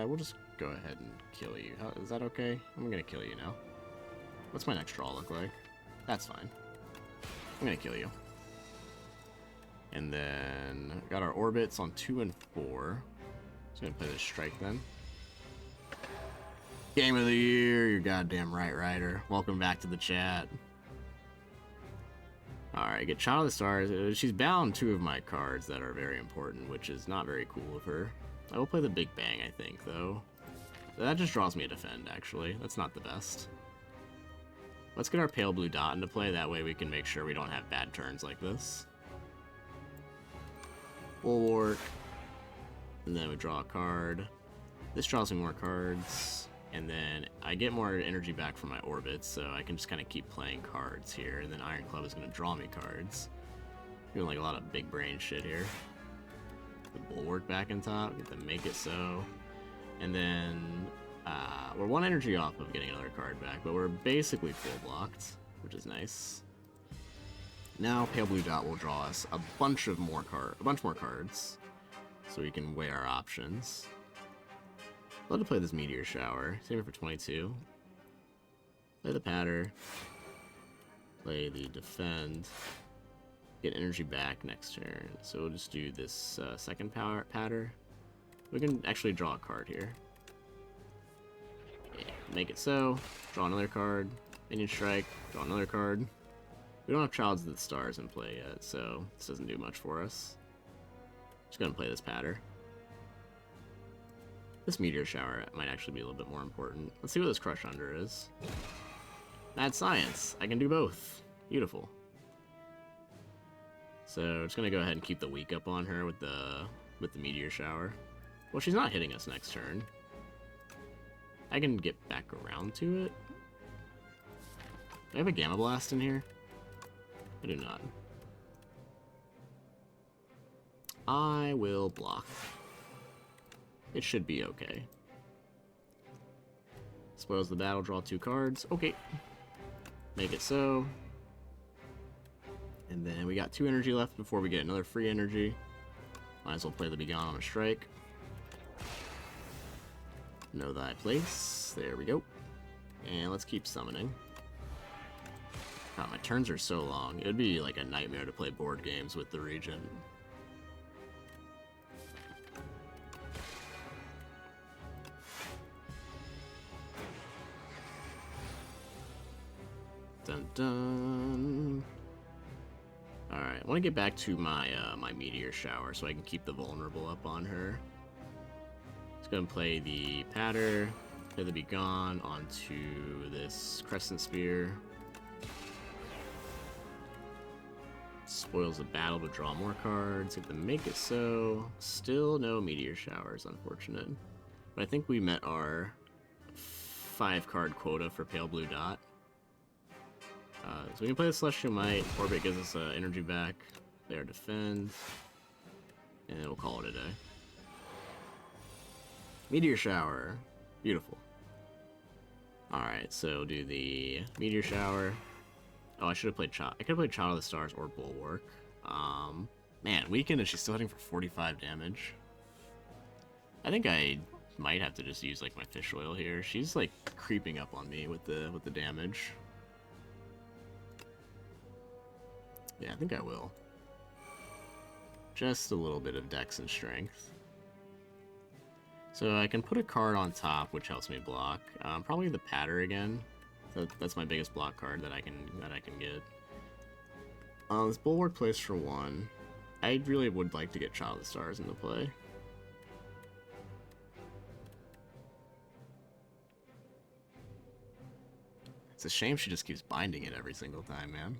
Speaker 1: We'll just go ahead and kill you. Is that okay? I'm gonna kill you now. What's my next draw look like? That's fine. I'm gonna kill you. And then got our orbits on 2 and 4. So I'm gonna play this strike then. Game of the year, you're goddamn right, Ryder. Welcome back to the chat. Alright, get Child of the Stars. She's bound 2 of my cards that are very important, which is not very cool of her. I will play the Big Bang, I think, though. That just draws me a defend, actually. That's not the best. Let's get our Pale Blue Dot into play, that way we can make sure we don't have bad turns like this. Bulwark. And then we draw a card. This draws me more cards. And then I get more energy back from my orbits, so I can just kind of keep playing cards here. And then Iron Club is going to draw me cards. Doing like a lot of big brain shit here. The Bulwark back in top, get to make it so. And then we're 1 energy off of getting another card back, but we're basically full blocked, which is nice. Now Pale Blue Dot will draw us a bunch more cards, so we can weigh our options. Love to play this Meteor Shower. Save it for 22. Play the Patter. Play the Defend. Get energy back next turn. So we'll just do this second Patter. We can actually draw a card here. Yeah, make it so. Draw another card. Minion Strike. Draw another card. We don't have Childs of the Stars in play yet, so this doesn't do much for us. Just gonna play this Patter. This Meteor Shower might actually be a little bit more important. Let's see what this Crush Under is. Mad Science. I can do both. Beautiful. So just gonna go ahead and keep the weak up on her with the Meteor Shower. Well, she's not hitting us next turn. I can get back around to it. Do I have a Gamma Blast in here? I do not. I will block. It should be okay. Spoils the battle, draw 2 cards. Okay. Make it so. And then we got 2 energy left before we get another free energy. Might as well play the Begone on a strike. Know thy place. There we go. And let's keep summoning. God, my turns are so long. It would be like a nightmare to play board games with the Regent. Dun dun. Alright, I want to get back to my my meteor shower so I can keep the vulnerable up on her. Let's go and play the patter, play the Be Gone onto this Crescent Sphere. Spoils the battle to draw more cards, get them Make It So. Still no meteor showers, unfortunate. But I think we met our 5-card quota for Pale Blue Dot. So we can play the Celestial Might. Orbit gives us energy back. Play our defend. And then we'll call it a day. Meteor Shower. Beautiful. Alright, so do the Meteor Shower. Oh, I should have played Child. I could have played Child of the Stars or Bulwark. Man, Weakened, and she's still hitting for 45 damage. I think I might have to just use like my fish oil here. She's like creeping up on me with the damage. Yeah, I think I will. Just a little bit of dex and strength. So I can put a card on top, which helps me block. Probably the Patter again. So that's my biggest block card that I can get. This Bulwark plays for 1. I really would like to get Child of the Stars into play. It's a shame she just keeps binding it every single time, man.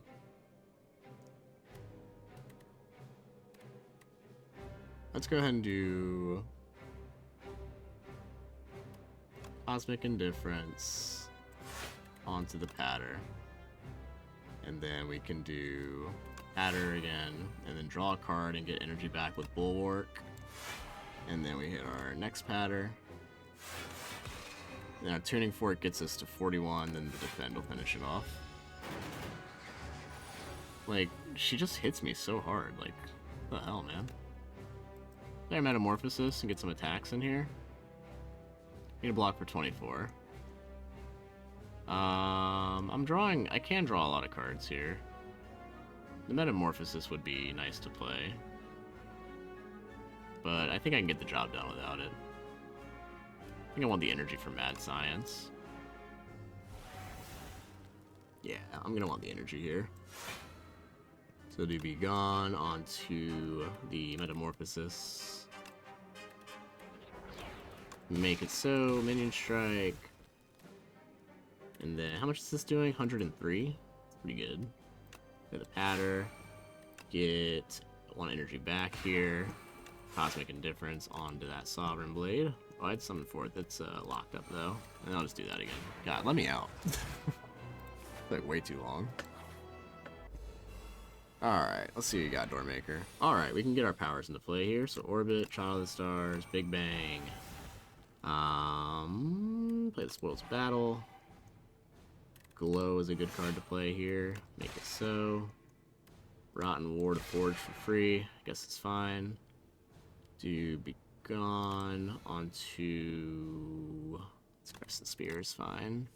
Speaker 1: Let's go ahead and do Cosmic Indifference onto the Patter. And then we can do Patter again, and then draw a card and get energy back with Bulwark. And then we hit our next Patter. Then our Tuning Fork gets us to 41, then the Defend will finish it off. Like, she just hits me so hard, like, what the hell, man? Play our Metamorphosis and get some attacks in here. Need a block for 24. I can draw a lot of cards here. The Metamorphosis would be nice to play. But I think I can get the job done without it. I think I want the energy for Mad Science. Yeah, I'm gonna want the energy here. So to Be Gone onto the Metamorphosis. Make It So, Minion Strike. And then, how much is this doing? 103? It's pretty good. Get the Patter. Get 1 energy back here. Cosmic Indifference onto that Sovereign Blade. Oh, I'd summon forth. It's locked up though. And I'll just do that again. God, let me out. Like way too long. Alright, let's see what you got, Doormaker. Alright, we can get our powers into play here. So Orbit, Child of the Stars, Big Bang. Play the Spoils Battle. Glow is a good card to play here. Make It So. Rotten War to Forge for free. I guess it's fine. Do Be Gone onto Crescent Sphere is fine.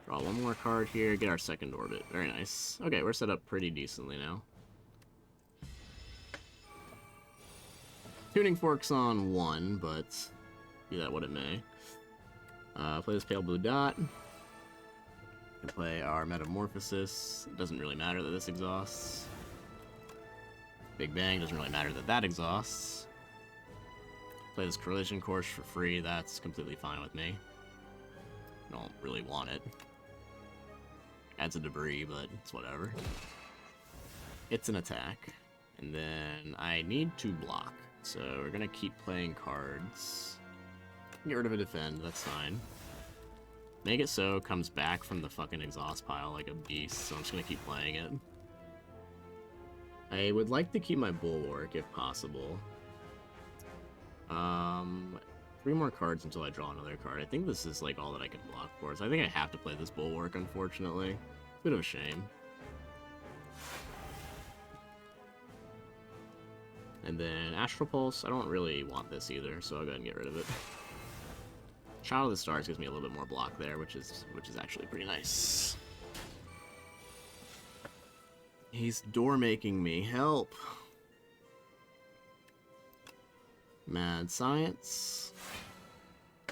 Speaker 1: Draw 1 more card here, get our second orbit. Very nice. Okay, we're set up pretty decently now. Tuning Fork's on 1, but be that what it may. Play this Pale Blue Dot. Can play our Metamorphosis. It doesn't really matter that this exhausts. Big Bang, doesn't really matter that that exhausts. Play this Collision Course for free, that's completely fine with me. Don't really want it. Adds a debris, but it's whatever. It's an attack. And then I need to block. So we're gonna keep playing cards. Get rid of a defend, that's fine. Make It So comes back from the fucking exhaust pile like a beast, so I'm just gonna keep playing it. I would like to keep my Bulwark if possible. 3 more cards until I draw another card. I think this is like all that I can block for, so I think I have to play this Bulwark, unfortunately. It's a bit of a shame. And then Astral Pulse, I don't really want this either, so I'll go ahead and get rid of it. Child of the Stars gives me a little bit more block there, which is actually pretty nice. He's door making me. Help! Mad Science.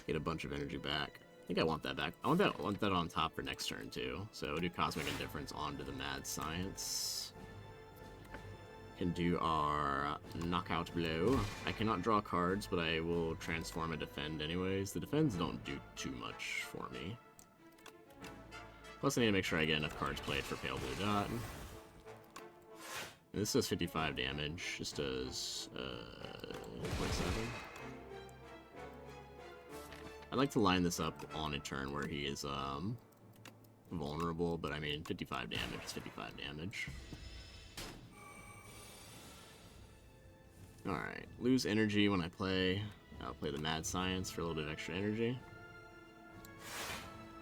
Speaker 1: Get a bunch of energy back. I think I want that back. I want that on top for next turn too. So we'll do Cosmic Indifference onto the Mad Science. Can do our Knockout Blow. I cannot draw cards, but I will transform and defend anyways. The defends don't do too much for me. Plus I need to make sure I get enough cards played for Pale Blue Dot. And this does 55 damage. This does 27. I'd like to line this up on a turn where he is vulnerable, but I mean 55 damage is 55 damage. Alright, lose energy when I play. I'll play the Mad Science for a little bit of extra energy.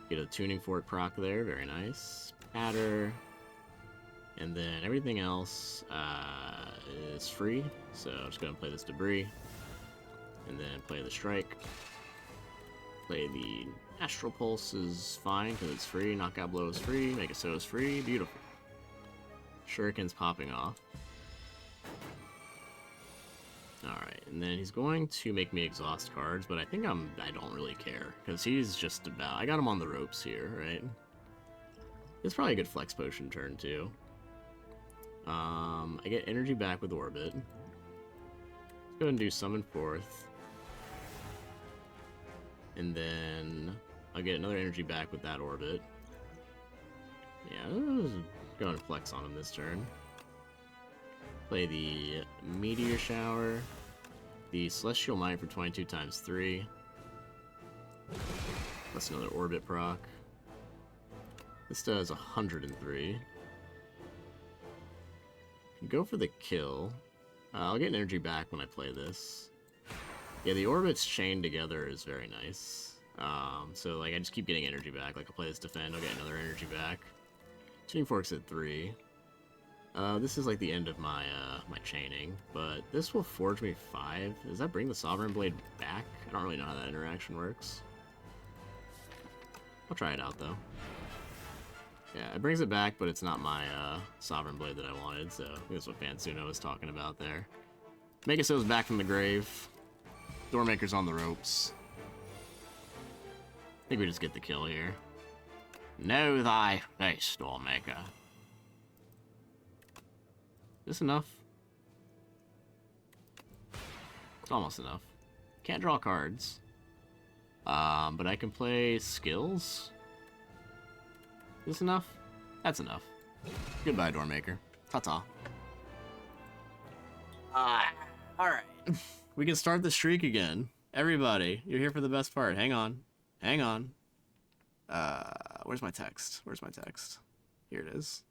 Speaker 1: Get a Tuning Fork proc there, very nice. Patter. And then everything else is free, so I'm just going to play this Debris. And then play the Strike. Play the Astral Pulse is fine because it's free. Knockout Blow is free. Make it so is free. Beautiful. Shuriken's popping off. Alright, and then he's going to make me exhaust cards, but I think I don't really care because he's just about. I got him on the ropes here, right? It's probably a good Flex Potion turn too. I get energy back with Orbit. Let's go ahead and do Summon Forth. And then I'll get another energy back with that Orbit. Yeah, let's go and Flex on him this turn. Play the Meteor Shower. The Celestial Might for 22 times 3. That's another Orbit proc. This does 103. Go for the kill. I'll get an energy back when I play this. Yeah, the orbits chained together is very nice. So like I just keep getting energy back. Like I'll play this defend, I'll get another energy back. Tuning Fork's at 3. This is like the end of my my chaining, but this will forge me 5. Does that bring the Sovereign Blade back? I don't really know how that interaction works. I'll try it out though. Yeah, it brings it back, but it's not my Sovereign Blade that I wanted, so I think that's what Fansuno was talking about there. Make it so it's back from the grave. Doormaker's on the ropes. I think we just get the kill here. Know thy face, Doormaker. Is this enough? It's almost enough. Can't draw cards. But I can play skills. Is this enough? That's enough. Goodbye, Doormaker. Ta-ta. Alright. We can start the streak again. Everybody, you're here for the best part. Hang on. Hang on. Where's my text? Where's my text? Here it is.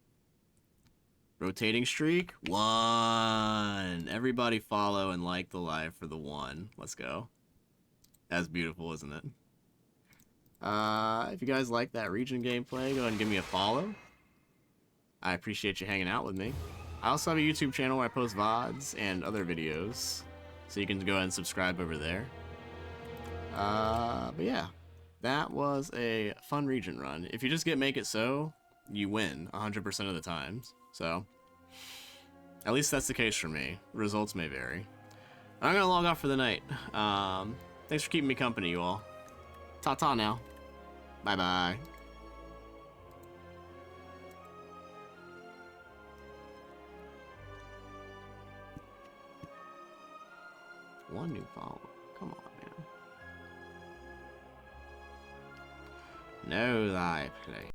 Speaker 1: Rotating streak. 1. Everybody follow and like the live for the 1. Let's go. That's beautiful, isn't it? If you guys like that Regent gameplay, go ahead and give me a follow. I appreciate you hanging out with me. I also have a YouTube channel where I post VODs and other videos, so you can go ahead and subscribe over there. But yeah, that was a fun Regent run. If you just get Make It So, you win 100% of the times. So, at least that's the case for me. Results may vary. I'm gonna log off for the night. Thanks for keeping me company, you all. Ta-ta now. Bye-bye. One new follower. Come on, man. Know thy place.